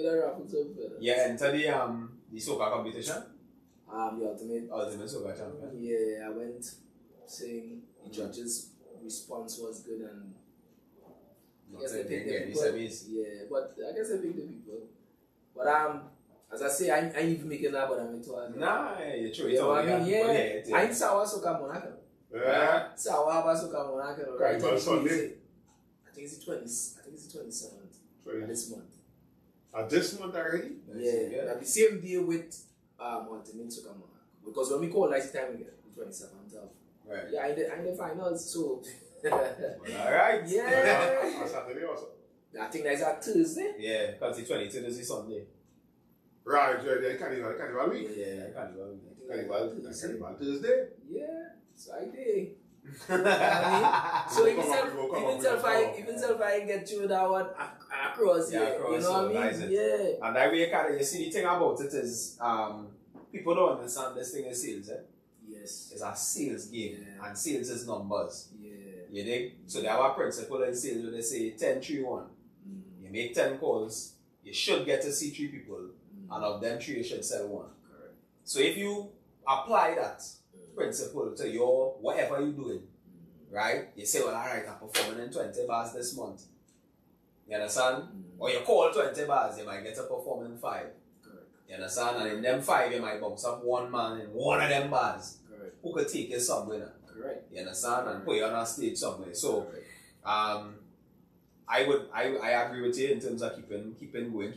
going to raffle some fellas. Yeah, enter the Soca competition? The ultimate Soca champion. Yeah, I went saying the judges' response was good and I guess I picked the people. Yeah, but I guess I picked the people. But as I say, I ain't even making that, but I'm into it. Nah, you're true. Yeah, I mean, I ain't Sawa Soca Monaco. Yeah. Sawa Soca Monaco. Right. On Sunday. I think it's the 27th. This month. This month already? Yeah. Now the same day with Ultimate Soca Monaco. Because when we call nice time again, the 27th of. Right. Yeah, in the finals, so. Alright. Yeah. On Saturday also. I think that's a Thursday. Yeah, because the 22nd is Sunday. Right, Carnival week. Yeah, Carnival Tuesday. Yeah, so I did. So even if I get through that one across here, you know what I mean? Yeah. And that way, you see the thing about it is, people don't understand this thing is sales, Yes. It's a sales game, and sales is numbers. Yeah. You dig? So they have a principle in sales where they say 10-3-1. You make 10 calls, you should get to see 3 people, and of them 3 you should sell 1. Correct. So if you apply that principle to your whatever you're doing, right? You say, well, alright, I'm performing in 20 bars this month. You understand? Or you call 20 bars, you might get to perform in 5. Correct. You understand? And in them 5, you might bounce up 1 man in one of them bars. Correct. Who could take you somewhere now. Correct. You understand? And put you on a stage somewhere. So, I agree with you in terms of keeping going.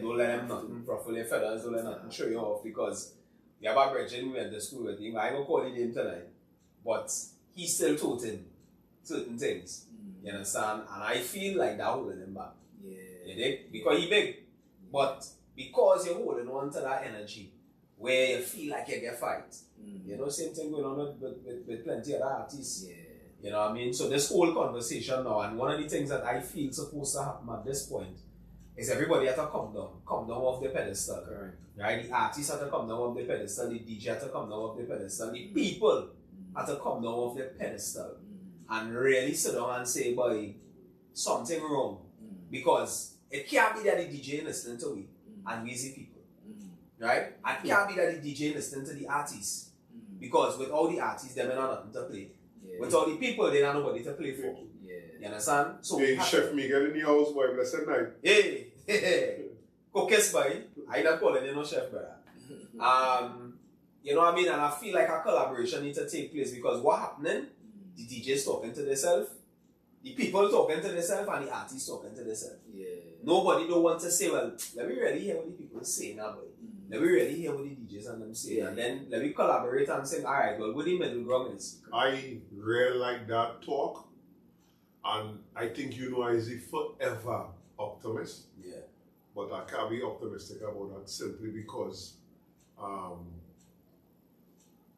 Don't let them nothing ruffle your feathers, don't let nothing show you off, because we have a brethren we went to school with him. I ain't gonna call his name tonight, but he still taught him certain things. You understand? And I feel like that holding him back. Yeah. You dig? Because he big. But because you're holding on to that energy where you feel like you get fight. You know, same thing going on with plenty of other artists. Yeah. You know what I mean? So this whole conversation now, and one of the things that I feel supposed to happen at this point is everybody has to come down off the pedestal. Correct. Right? The artists have to come down off the pedestal, the DJ have to come down off the pedestal, the people have to come down off the pedestal and really sit down and say, boy, something wrong. Because it can't be that the DJ listening to we and we the people. Right? And it can't be that the DJ listening to the artists. Because without the artists, them are nothing to play. Yeah. Without the people, they don't nobody to play for. Yeah. You understand? So hey, Chef Miguel in the house, boy, blessed night. Hey, cookies, boy. I don't call it, no chef, brother. You know what I mean? And I feel like a collaboration needs to take place because what happening? The DJs talking to themselves, the people talking to themselves, and the artists talking to themselves. Yeah. Nobody don't want to say, well, let me really hear what the people say now, boy. Let me really hear what the DJs and them say, and then let me collaborate and say, all right, well, what the middle ground is. I really like that talk, and I think you know I is a forever optimist. Yeah. But I can't be optimistic about that simply because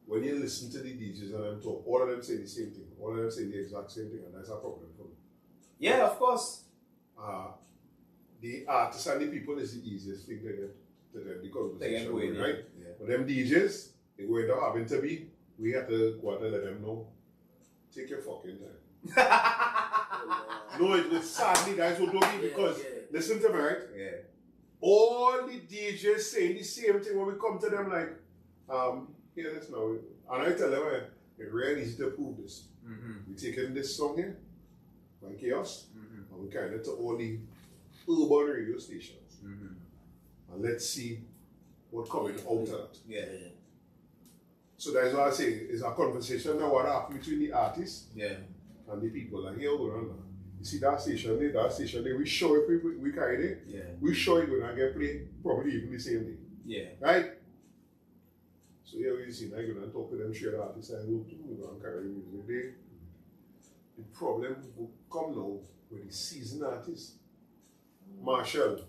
when you listen to the DJs and them talk, all of them say the same thing. All of them say the exact same thing, and that's a problem for me. Yeah, of course. The artists and the people is the easiest thing to get to them because They get going, right? Yeah. But them DJs, they go into having to be, we have to go out and let them know, take your fucking time. No, it's sadly that's what don't be because listen to me, right? Yeah. All the DJs saying the same thing when we come to them like, hear this now. And I tell them, it's really easy to prove this. We taking this song here by Chaos and we carrying it to all the urban radio stations. And let's see what coming out of that. Yeah. So that's why I say it's a conversation that what happens between the artists and the people. And here we're on. You see that station there, we show it, we carry it. Yeah. We show it when I get played probably even the same day. Yeah. Right? So here we see, I go and talk to them straight artists and go and carry music there. The problem will come now with the seasoned artists. Machel,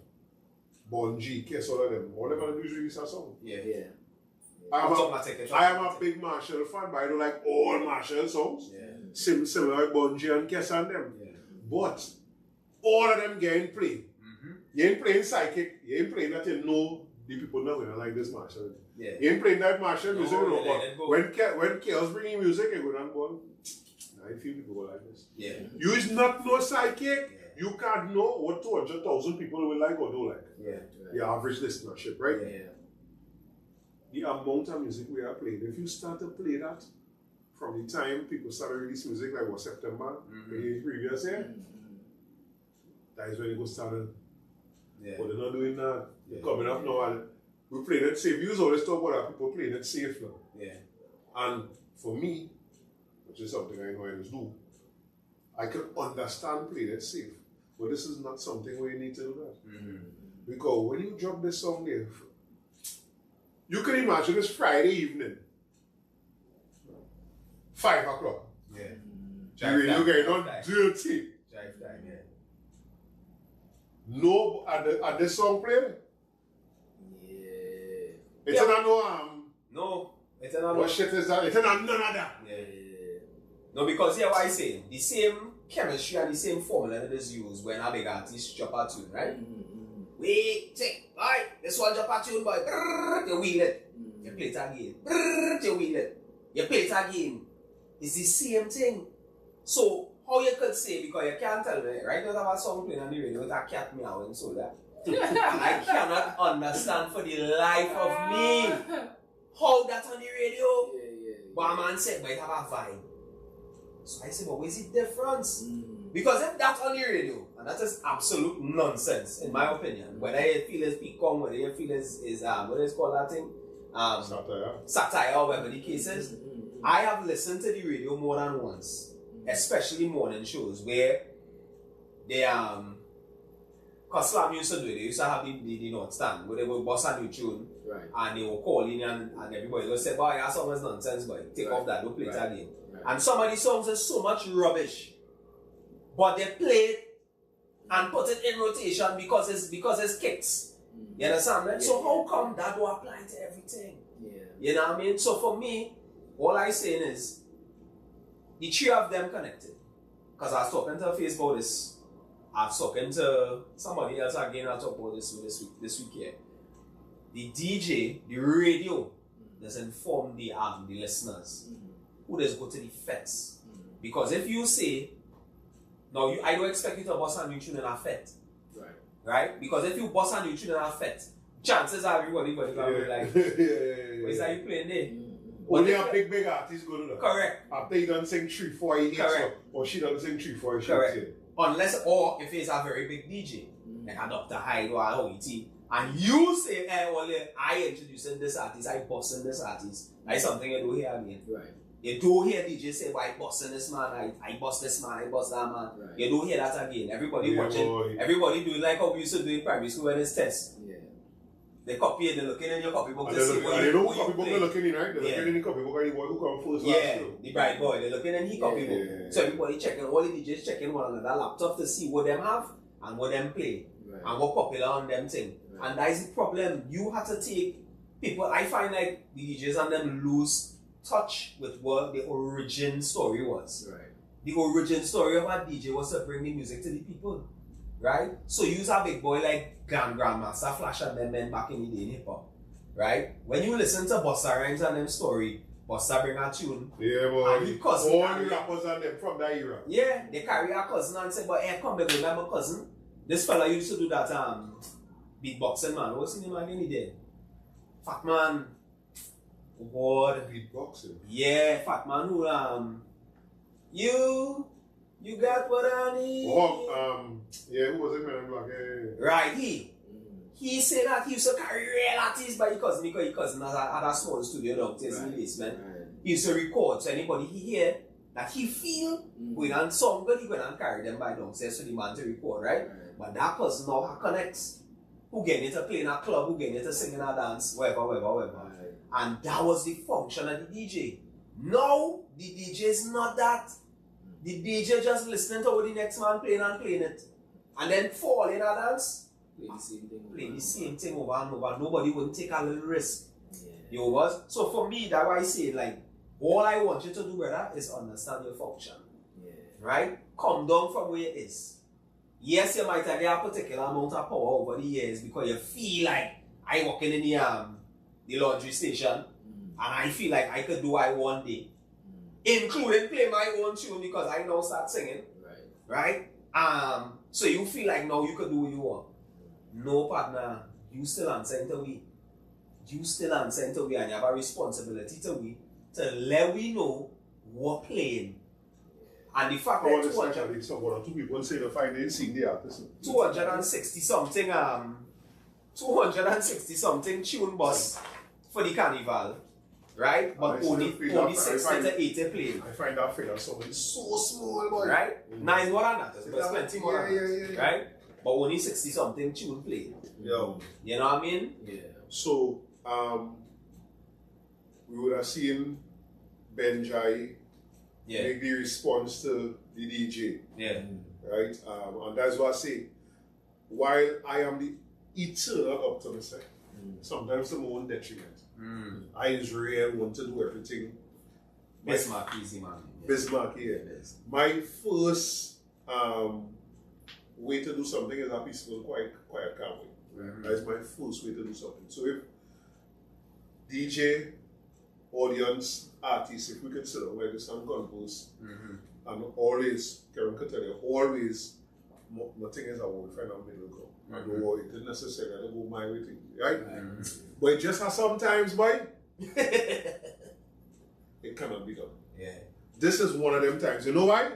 Bunji, Kes, all of them do is release a song. Yeah. I am a big Machel fan, but I don't like all Machel songs. Yeah. Similar like Bunji and Kes and them. Yeah. But all of them getting played. You ain't playing psychic, you ain't playing that you know the people not gonna like this Machel. Yeah. You ain't playing that Machel music, No, when Chaos bringing music, you go and go, I feel people go like this. Yeah. You is not no psychic. You can't know what 200,000 people will like or don't like. Yeah. The average listenership, right? Yeah. The amount of music we are playing, if you start to play that from the time people started releasing music, like what, September, the previous year, that is when it was started. Yeah. But they're not doing that. They're coming up now and we playing it safe. You always talk about that people playing it safe now. Yeah. And for me, which is something I know I always do, I can understand playing it safe. But this is not something where you need to do that. Because when you drop this song there, you can imagine it's Friday evening, 5 o'clock. Yeah. The radio getting on dirty. Drive time, yeah. No, at the song playing? Yeah. It's not No, it's not what shit is that? It's not none of that. Yeah. No, because here what I say, the same chemistry and the same formula that is used when a big artist drop a tune, right? Wait, check, alright, this one drop a tune, boy. Brrr, you wheel it. You play it again. Brrr, you wheel it. You play it again. It's the same thing. So, how you could say, because you can't tell me, right now I have a song playing on the radio with a cat meowing so that. And I cannot understand for the life of me how that on the radio. But a man said, but it have a vibe. So I said, but what is the difference? Because if that's on the radio, and that is absolute nonsense, in my opinion, whether you feel it's pecan, whether you feel it's what is called that thing? Satire, or whatever the case is, I have listened to the radio more than once, especially morning shows where they because Slam used to do it, they used to have the note stand where they would bust a new tune Right. And they will call in and everybody will say, boy, your song is nonsense, boy. Take off that, don't play it again. Right. And some of these songs are so much rubbish. But they play it and put it in rotation because it's kicks. You understand? Right? So how come that will apply to everything? Yeah. You know what I mean? So for me, all I'm saying is the three of them connected. Because I was talking to Face about this. I was talking to somebody else again. I talked about this week here. The DJ, the radio, does inform the listeners who does go to the fets. Because if you say, now I don't expect you to bust a new tune in a fet. Right? Because if you bust a new tune in a fet, chances are everybody going to be like, where's that you playing there? Only a big artist go to that. Correct. After he done sing 3, 4, 8, Correct. or she done sing 3, 4, 8. Correct. Unless, or if it's a very big DJ, like a Dr. Hyde or a OET, and you say, well, I introducing this artist, I bossing this artist, that's something you do here again. Right. You do hear DJ say, well, I bossing this man, I boss this man, I boss that man. Right. You do hear that again. Everybody watching, everybody doing like how we used to do in primary school when it's tests. Yeah. They copy it, they're looking in your copybook to see what you know copybook they're looking in, right? They're looking in the copybook and the boy who come first. Yeah, the bright boy, they're looking in his copybook. Yeah. So everybody checking, all the DJs checking one another laptop to see what them have and what them play. Right. And what popular on them thing. Right. And that is the problem. You have to take people, I find like the DJs and them lose touch with what the origin story was. Right. The origin story of a DJ was to bring the music to the people. Right? So use a big boy like Grandmaster Flash and them men back in the day in hip hop. Right? When you listen to Busta Rhymes and them story, Busta bring a tune. Yeah, boy. And he cousin. All the rappers and them from that era. Yeah, they carry a cousin and say, but hey, come back, remember cousin? This fella used to do that beatboxing man. What's his name again? He did. Fat man. What? Beatboxing? Yeah, fat man who you got what I need. Oh, yeah, who was it, man? Like, right, he said that he used to carry real artists by his cousin because his cousin had a small studio downstairs in the basement. Right. He used to record, so anybody he hear that he feel going on song, but he going and carry them by downstairs for the man to record, right? But that cousin now connects. Who getting it to play in a club, who getting it to sing in a dance, whatever. Right. And that was the function of the DJ. Now, the DJ is not that. The DJ just listening to what the next man playing it. And then fall in a dance. Play the same thing over and over. Nobody wouldn't take a little risk. Yeah. You know what? So for me, that's why I say, like, all I want you to do, brother, is understand your function. Yeah. Right? Come down from where it is. Yes, you might have a particular amount of power over the years because you feel like I walking in the laundry station and I feel like I could do what I want day. Including play my own tune because I now start singing. Right? So you feel like now you could do what you want. No, partner, you still answer to we. You still answer to we and you have a responsibility to we to let we know what playing. And the fact that 260 something tune bus for the carnival. Right? But only 60 to 80 playing. I find that figure so small, boy. Right? 9 more than that. There's plenty more than that. Yeah. Right? But only 60 something tune played. Yo. You know what I mean? Yeah. So, we would have seen Bunji make the response to the DJ. Yeah. Right? And that's what I say. While I am the eternal optimist, sometimes I'm my own detriment. I is real, want to do everything. Bismarck, easy man. Bismarck, yeah. My first way to do something is a peaceful, quiet calm way. That is my first way to do something. So if DJ, audience, artists, if we can sit down like this and compose, and always, Karen could tell you, always, nothing is I will find a middle ground. I don't worry, it isn't necessary, I don't go my way thing, right? But it just has sometimes, boy, it cannot be done. Yeah. This is one of them times. You know why?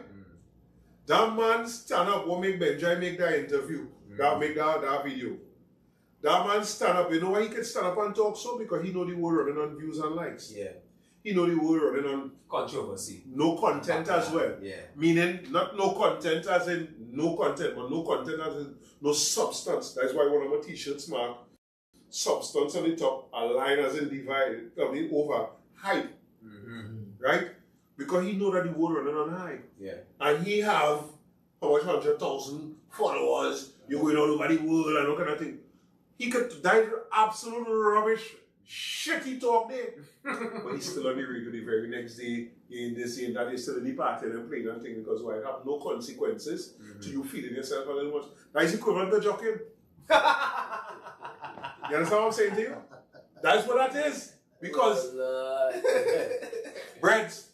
That man stand up, what make Bunji make that interview, that make that video. That man stand up, you know why he can stand up and talk so? Because he know the word running on views and likes. Yeah. He know the word running on controversy. No content as well. Yeah. Meaning not no content as in no content, but no content as in no substance. That's why one of my t-shirts mark substance on the top, a line as in divided, over hype, right? Because he know that the world running on hype. Yeah. And he have how much 100,000 followers, you're going all over the world and all kind of thing. He could die absolute rubbish, shitty talk there. But he's still on the radio the very next day, in this and that, he's still in the party and playing and thing because why have no consequences to you feeling yourself a little much. That is equivalent to joking. You understand what I'm saying to you? That's what that is. Because Breads,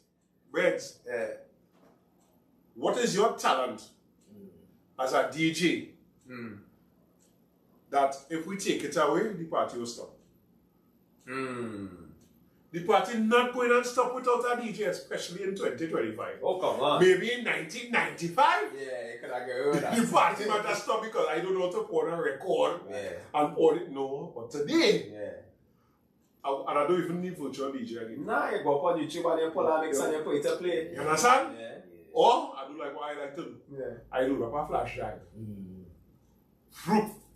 what is your talent as a DJ that if we take it away, the party will stop? The party not going to stop without a DJ, especially in 2025. Oh, come on. Maybe in 1995. Yeah, you could agree with that. The party might have stopped because I don't know how to put on a record and all it. No, but today, and I don't even need virtual DJ again. Nah, you go up on YouTube and you pull a mix and you put it to play. You understand? Yeah. Or I do like what I like to do. Yeah. I load up a flash drive.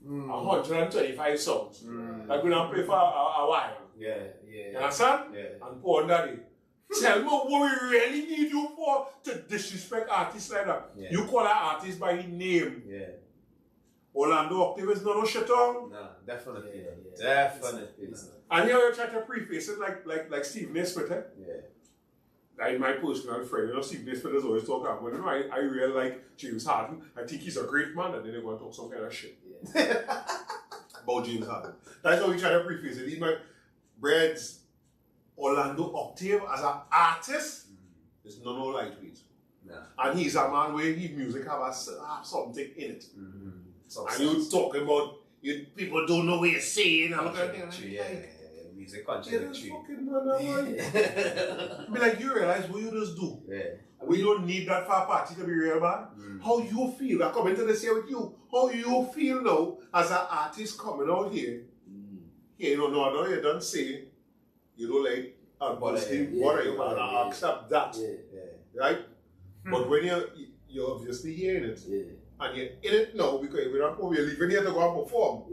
125 songs. I'm going to play for a while. Yeah. You understand? Yeah. And pour on that day. Tell me what we really need you for to disrespect artists like that. Yeah. You call that artist by his name. Yeah. Orlando Octave is not no shit on. Nah, definitely. Definitely. And here you try to preface it like Steve Nesbitt, eh? Yeah. Like my personal friend, you know, Steve Nesbitt is always talking about, you know, I really like James Harden. I think he's a great man, and then they're going to talk some kind of shit about James Harden. That's how we try to preface it. He's my Breads, Orlando Octave as an artist is no lightweight. Nah. And he's a man where his music have something in it. Substance. And you talking about people don't know what you're saying. And music contradictory. Fucking man, be like, you realize what you just do? Yeah. We don't need that for a party to be real bad. How you feel? I come into this here with you. How you feel now as an artist coming out here? You don't know, I know you don't say you don't like what are you and I accept that. Right? But when you're obviously hearing it and you're in it now because we're leaving here to go and perform.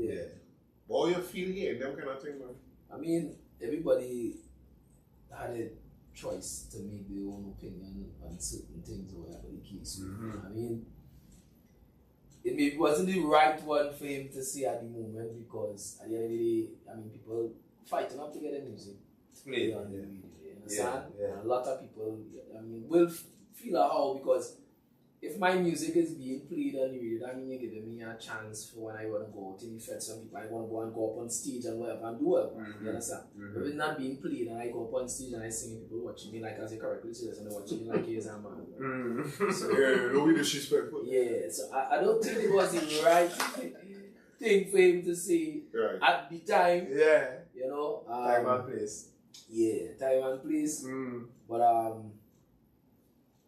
But how you feel here, them kind of thing, man. I mean, everybody had a choice to make their own opinion on certain things or whatever the case. I mean, it maybe wasn't the right one for him to say at the moment because at the end of the day, I mean, people fighting up to get the music played on the radio. You understand? And a lot of people, I mean, will feel how because if my music is being played on the radio, that means you're giving me a chance for when I want to go out in the fed. Some people, I want to go up on stage and whatever and do it. You understand? If it's not being played and I go up on stage and I sing, people watching me like as a correctly serious and they're watching me like he is a man. So, don't be disrespectful. Yeah, so I don't think it was the right thing for him to say at the time. You know? Time and place. Yeah, time and place. But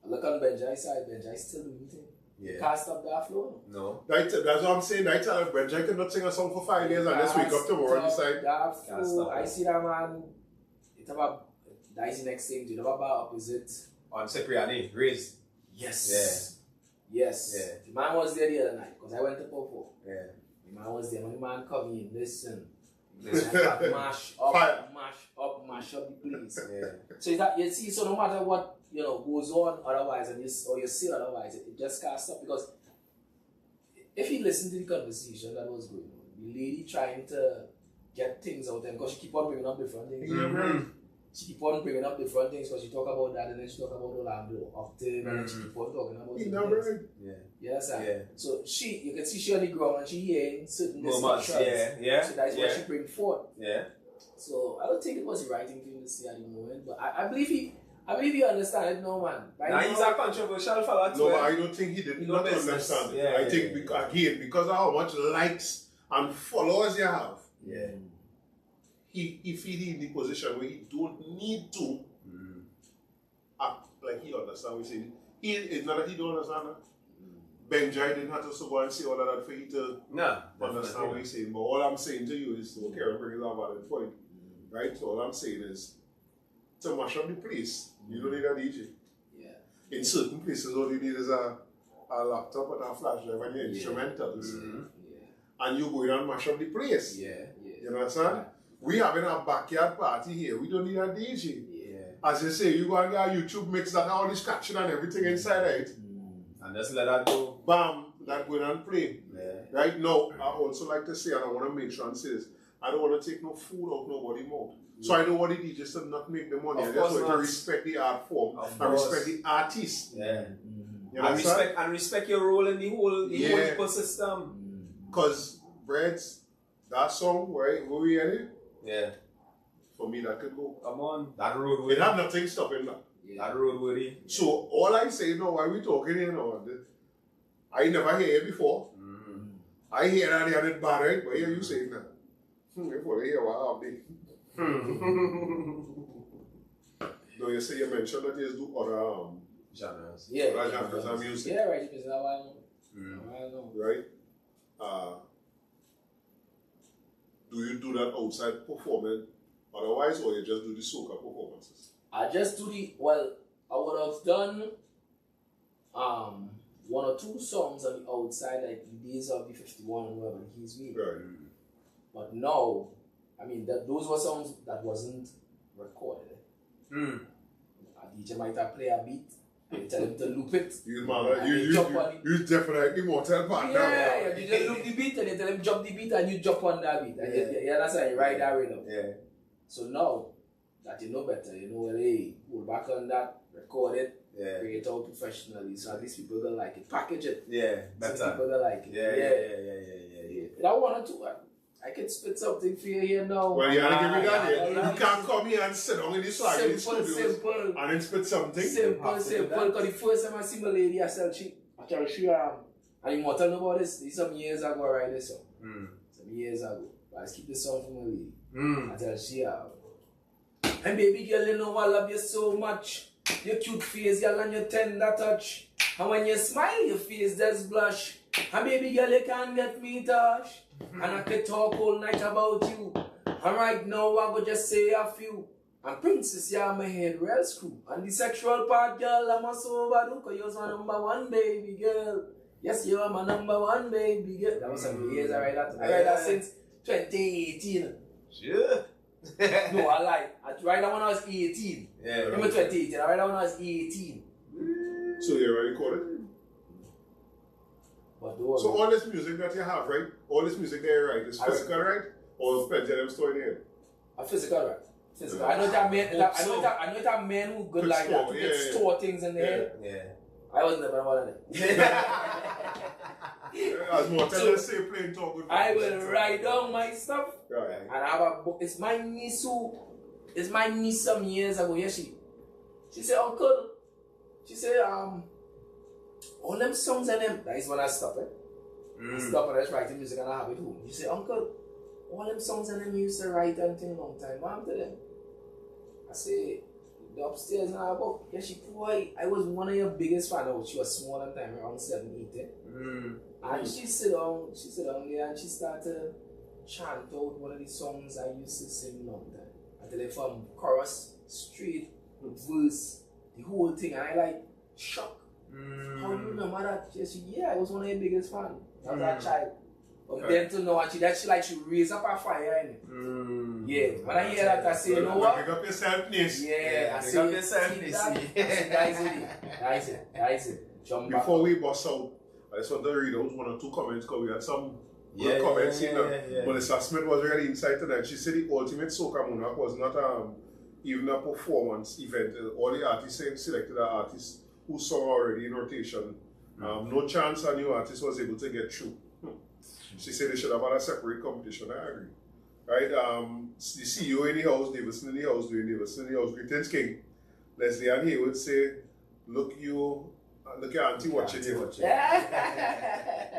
look on Benji side, Benji still doing thing. Can't stop that flow. No. That's what I'm saying. I tell him, Benji cannot sing a song for 5 years and let's wake up tomorrow on the side. That flow, I see that man, it's about, that is the next thing. Do you know about opposite? On Cipriani, Riz. Yes. The man was there the other night because I went to Popo. The man was there. When the man come in, listen. Mash up the place. So that you see, so no matter what goes on otherwise, or you see otherwise, it just can't stop because if you listen to the conversation that was going on, the lady trying to get things out there because she keep on bringing up different things. She keep on bringing up different things because she talk about that and then she talk about Orlando Octave and then she keep on talking about things. So you can see she on the ground and she hearing certain discussions. So that's what she bring forth. So I don't think it was the right thing for him to say at the moment, but I believe he understand it now, man. Now he's a controversial fella too. No, but I don't think he did not understand it. I think because of how much likes and followers you have. He feel he in the position where he don't need to act like he understand what he's saying. It's not that he don't understand that. Benji didn't have to go and say all of that for you to understand what he's saying. But all I'm saying to you is, okay, I'll bring it up at that point. Right? So all I'm saying is, to mash up the place, you don't need a DJ. In certain places, all you need is a laptop and a flash drive and your instrumentals. And you go in and mash up the place. You understand? We having a backyard party here. We don't need a DJ. As you say, you go and get a YouTube mix that all the scratching and everything inside, right? And just let that go. Bam, that going and play. Right now, I also like to say, and I want to make sure and say this, I don't want to take no food out nobody's mouth. So I don't want the DJs to not make the money. I just want to respect the art form and respect the artist. And respect your role in the whole ecosystem. Because Breads, that song, right, where we at it? For me, that could go. Come on, that road with it. Have nothing stopping that. That road with it. So all I say now, while we talking here now, I never hear it before. I hear that they had it bad, right? But here you say it now. Before I hear what I have. No, you say you mentioned that you do other genres. Other genres of music. Yeah, right. Because now I know. Right? Do you do that outside performing otherwise, or you just do the soca performances? I just do I would have done 1 or 2 songs on the outside, like the days of the 51 and whatever he's with. Right. But no, I mean, those were songs that wasn't recorded. A DJ might have played a beat, you tell him to loop it. You definitely mortal partner. Yeah, you just loop the beat and you tell him jump the beat and you jump on that beat. And you understand, you ride that rhythm. So now that you know better, you know, hey, go back on that, record it, bring it out professionally. So at least people gonna like it. Package it. Better. So people gonna like it. Yeah. I want to. I can spit something for you here now. Well, you gotta give me that. You can't come here and sit down in the swag in the studios simple. And then spit something. Simple. Because the first time I see my lady, I tell she, and you want to know about this some years ago, I write this song. Some years ago. But I keep this song for my lady. I tell she, and baby girl, you know I love you so much. Your cute face, girl, and your tender touch. And when you smile, your face does blush. And baby girl, you can't get me touch. And I could talk all night about you. And right now, I would just say a few. And princess, yeah, my head real screw. And the sexual part, girl, I'm a so overdo. Cause you're my #1 baby girl. Yes, you're my #1 baby girl. That was some years I write that. I write that since 2018. Sure. No, I lied. I write that when I was 18. Remember 2018. I write that when I was 18. So you already recorded? So all this music that you have, right? All this music that you write is physical, right? Or plenty of them stored in here? A physical, right? Physical. I know that man who good like that to store things in there. I was never one of them. As more than say plain talk good. I will write down my stuff. Right. And I have a book. It's my niece some years ago. Yeah, she said, Uncle. She said, all them songs and them. That is when I stop it. Stop and I just writing music and I have it home. She said, Uncle, all them songs and them you used to write and thing long time. What happened to them? I say, the upstairs in our book. Yeah, I was one of your biggest fans. She was small at the time, around 7, 8. And she sit down there and she started to chant out one of the songs I used to sing long time. I tell her from chorus, straight, verse, the whole thing. And I like, shocked. How do you remember that? She said, yeah, I was one of your biggest fans. I was a child. But then to know she raised up a fire in it. Yeah. When I hear that, I say, you know what? Pick up yourself, please. Yeah, I say, that's it. Before we bust out, I just want to read out 1 or 2 comments because we had some good comments here. Melissa Smith was really inside tonight. She said the ultimate Soca Monarch was not even a performance event. All the artists selected are artists who saw already in rotation. No chance a new artist was able to get through. She said they should have had a separate competition. I agree. Right? The CEO in the house, Davison in the house, doing Davison in the house, Greetings King. Leslie and he would say, look your auntie watching you.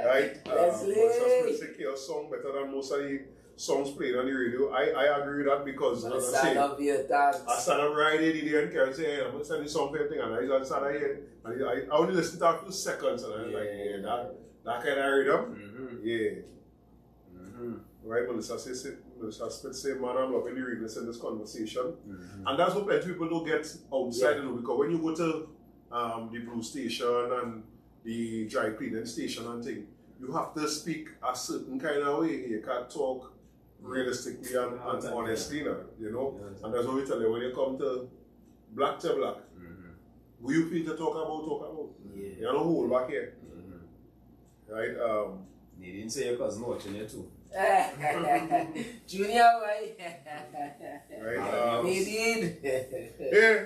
Right? Leslie! Say Chaos song better than most of the songs played on the radio. I agree with that because I stand up right there, the day and Karen say, hey, I'm going to send you song for everything. And I just stand here and I only listened to a few seconds and I was like, that kind of rhythm. Right, Melissa Smith say, man, I'm loving the realness in this conversation. And that's what plenty people don't get outside, you know, because when you go to the brew station and the dry cleaning station and thing, you have to speak a certain kind of way. You can't talk realistically and honestly, you know. Yeah. And that's what we tell you when you come to black, who you feel to talk about. Yeah. You don't hold back here. Right? Nadine say your cousin watching you too. Junior, right? Right? Nadine. Yeah.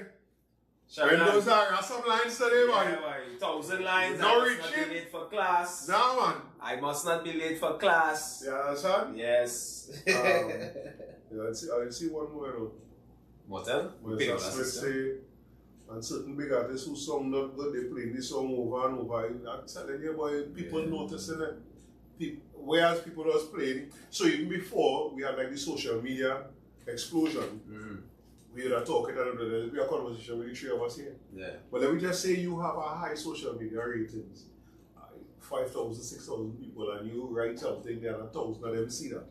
When those are some lines today, man. Yeah, man. 1,000 lines. No I must reaching. not be late for class. Nah, man. I must not be late for class. You understand? Yes. I'll see one more, you know. Motel? When let's say, and certain big artists who song not good, they play this song over and over. I'm telling you, boy, people noticing it. Whereas people was playing, so even before we had like the social media explosion, we were talking and there'll be a conversation with the three of us here. Yeah. But let me just say you have a high social media ratings, 5,000, 6,000 people, and you write something and 1,000 of them see that.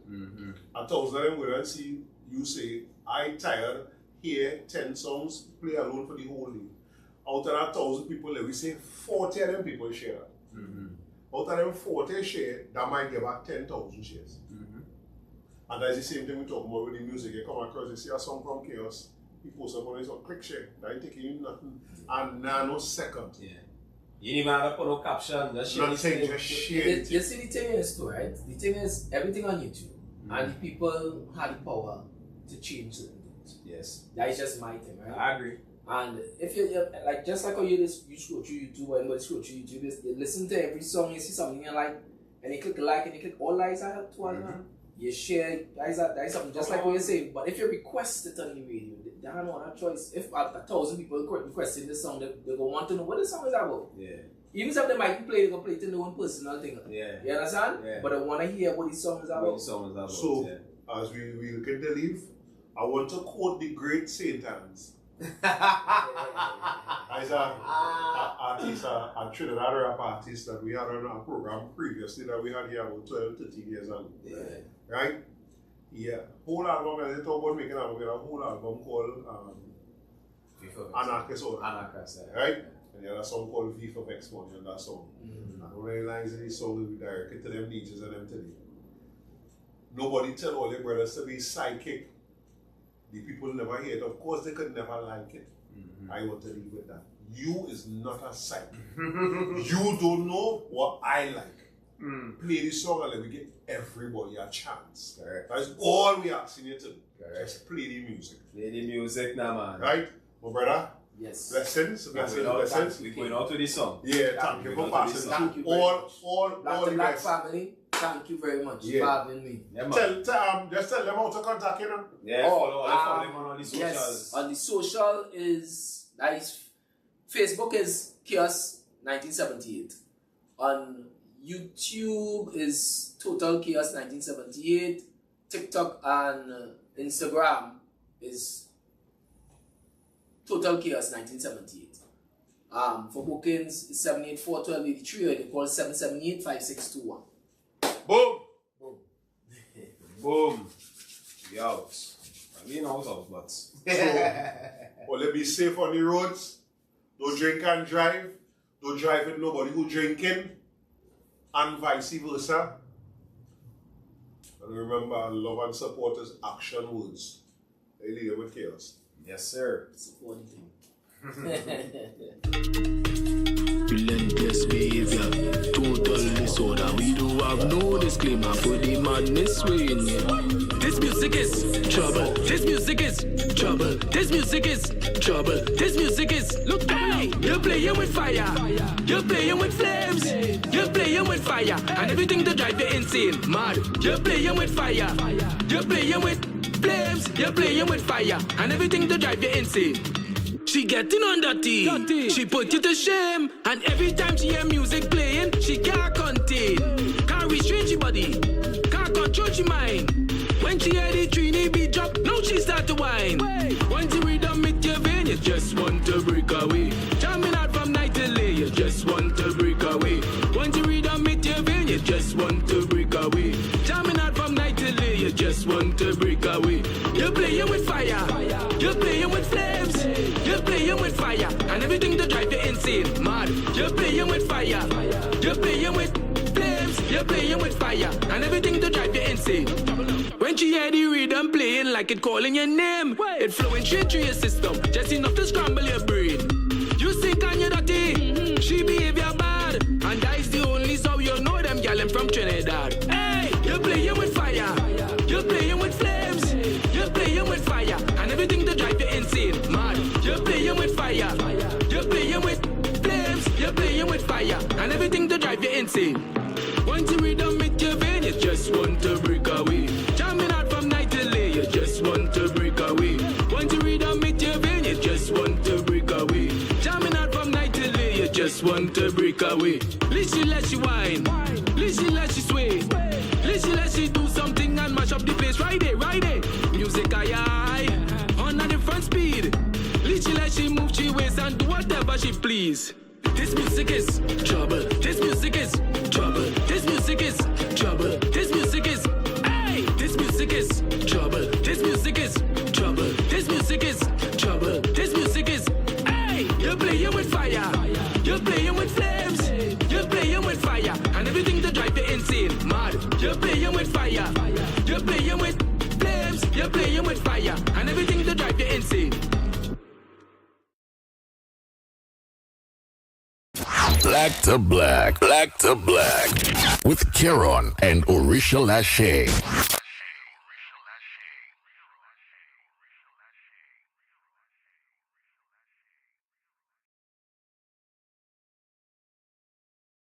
1,000 of them will then see you say, I tired, hear 10 songs, play alone for the whole day. Out of 1,000 people, let me say 40 of them people share that. Out of them 40 share, that might give back 10,000 shares. And that's the same thing we talk about with the music. You come across, you see a song from Chaos, you post up on it, so click share. That ain't taking you nothing. And nanosecond. Yeah. You didn't even have to put no caption, just share Nothing, just share. You see the thing is too, right? The thing is everything on YouTube. And the people have the power to change certain things. Yes. That is just my thing, right? I agree. And if you're like, just like how you scroll through YouTube, or anybody scroll through YouTube, you listen to every song, you see something you like, and you click like, and you click all likes I have to man. You share, that is something just like what you're saying. But if you request it on the radio, they don't want a choice. If 1,000 people requesting this song, they're going to want to know what the song is about. Yeah. Even if they might play, they're going to play it in their own personal thing. Yeah. You understand? Yeah. But they want to hear what the song is about. What the song is about. So, as we look at the leave, I want to quote the great Saint Anne's. As an artist, a Trinidad rap artist that we had on our program previously that we had here about 12, 13 years ago. Yeah. Right? Yeah. Whole album, as they talk about making an album, we had a whole album called Anarchist Order. Anarchist, right? And you had a song called V for Vex Money on that song. And one of the lines in the song will be directed to them DJs and them today. Nobody tell all their brothers to be psychic. The people never hear it. Of course, they could never like it. I want to leave with that. You is not a psychic. You don't know what I like. Play this song and let me give everybody a chance. Correct. That's all we asking you to do. Correct. Just play the music. Play the music now, man. Right? My brother? Yes. Blessings. We're going out to this song. Yeah, thank you for passing. Thank you very much. Black the best. family, thank you very much for having me. Yeah, Just tell them how to contact you. Yeah, follow them on all the socials. Yes, on the social is Facebook is Chaos 1978. On YouTube is Total Chaos 1978. TikTok and Instagram is Total Chaos 1978. For bookings is 784-1283 or you can call 778-5621. Boom! Boom. Yo. We know how but. Well, be safe on the roads. Don't drink and drive. Don't drive with nobody who drinking. And vice versa. And remember, love and support is action words. They lead them with chaos. Yes, sir. Support the thing. Relentless behavior, total disorder. We do have no disclaimer for the madness we in here. This music is trouble. This music is trouble. This music is trouble. This music is look. Hey, you're playing with fire. You're playing with flames. You're playing with fire, and everything to drive you insane. Mad. You're playing with fire. You're playing with flames. You're playing with fire, and everything to drive you insane. She getting on dirty. She put you to shame. And every time she hear music playing, she can't contain. Can't restrain she body. Can't control she mind. When she hear the Trini beat drop, now she start to whine. Once you read them with your vein, you just want to break away. Jamming out from night till day, you just want to break away. Once you read them with your vein, you just want to break away. Jamming out from night till day, you just want to break away. You're playing with fire. You're playing with flames. You're playing with fire, and everything to drive you insane. Mad. You're playing with fire. You're playing with flames. You're playing with fire, and everything to drive you insane. When Once you hear the rhythm playing like it calling your name, it flowing straight through your system, just enough to scramble your brain. You think and you dirty, she behavior bad, and that is the only so you know them gallin' from Trinidad. Hey, you're playing with fire, you're playing with flames, you're playing with fire, and everything to drive you insane, mad. You're playing with fire, you're playing with flames, you're playing with fire, and everything to drive you insane. Once you rhythm hit your vein, you just want to break away. Jamming out from night till day, you just want to break away. Once you rhythm hit your vein, you just want to break away. Jamming out from night till day, you just want to break away. Let she whine, let she sway, let she do something and mash up the place. Right there, music aye, on a different speed. Let she move she waist and do whatever she please. This music is trouble, this music is trouble, this music is trouble, this music is, hey, this music is trouble, this music is trouble, this music is trouble, this music is, hey, you're playing with fire, you're playing with flames, you're playing with fire, and everything to drive you insane, mad. You're playing with fire, you're playing with flames, you're playing with fire, and everything to drive you insane. Black to Black, Black to Black, with Kieran and Orisha Lachey.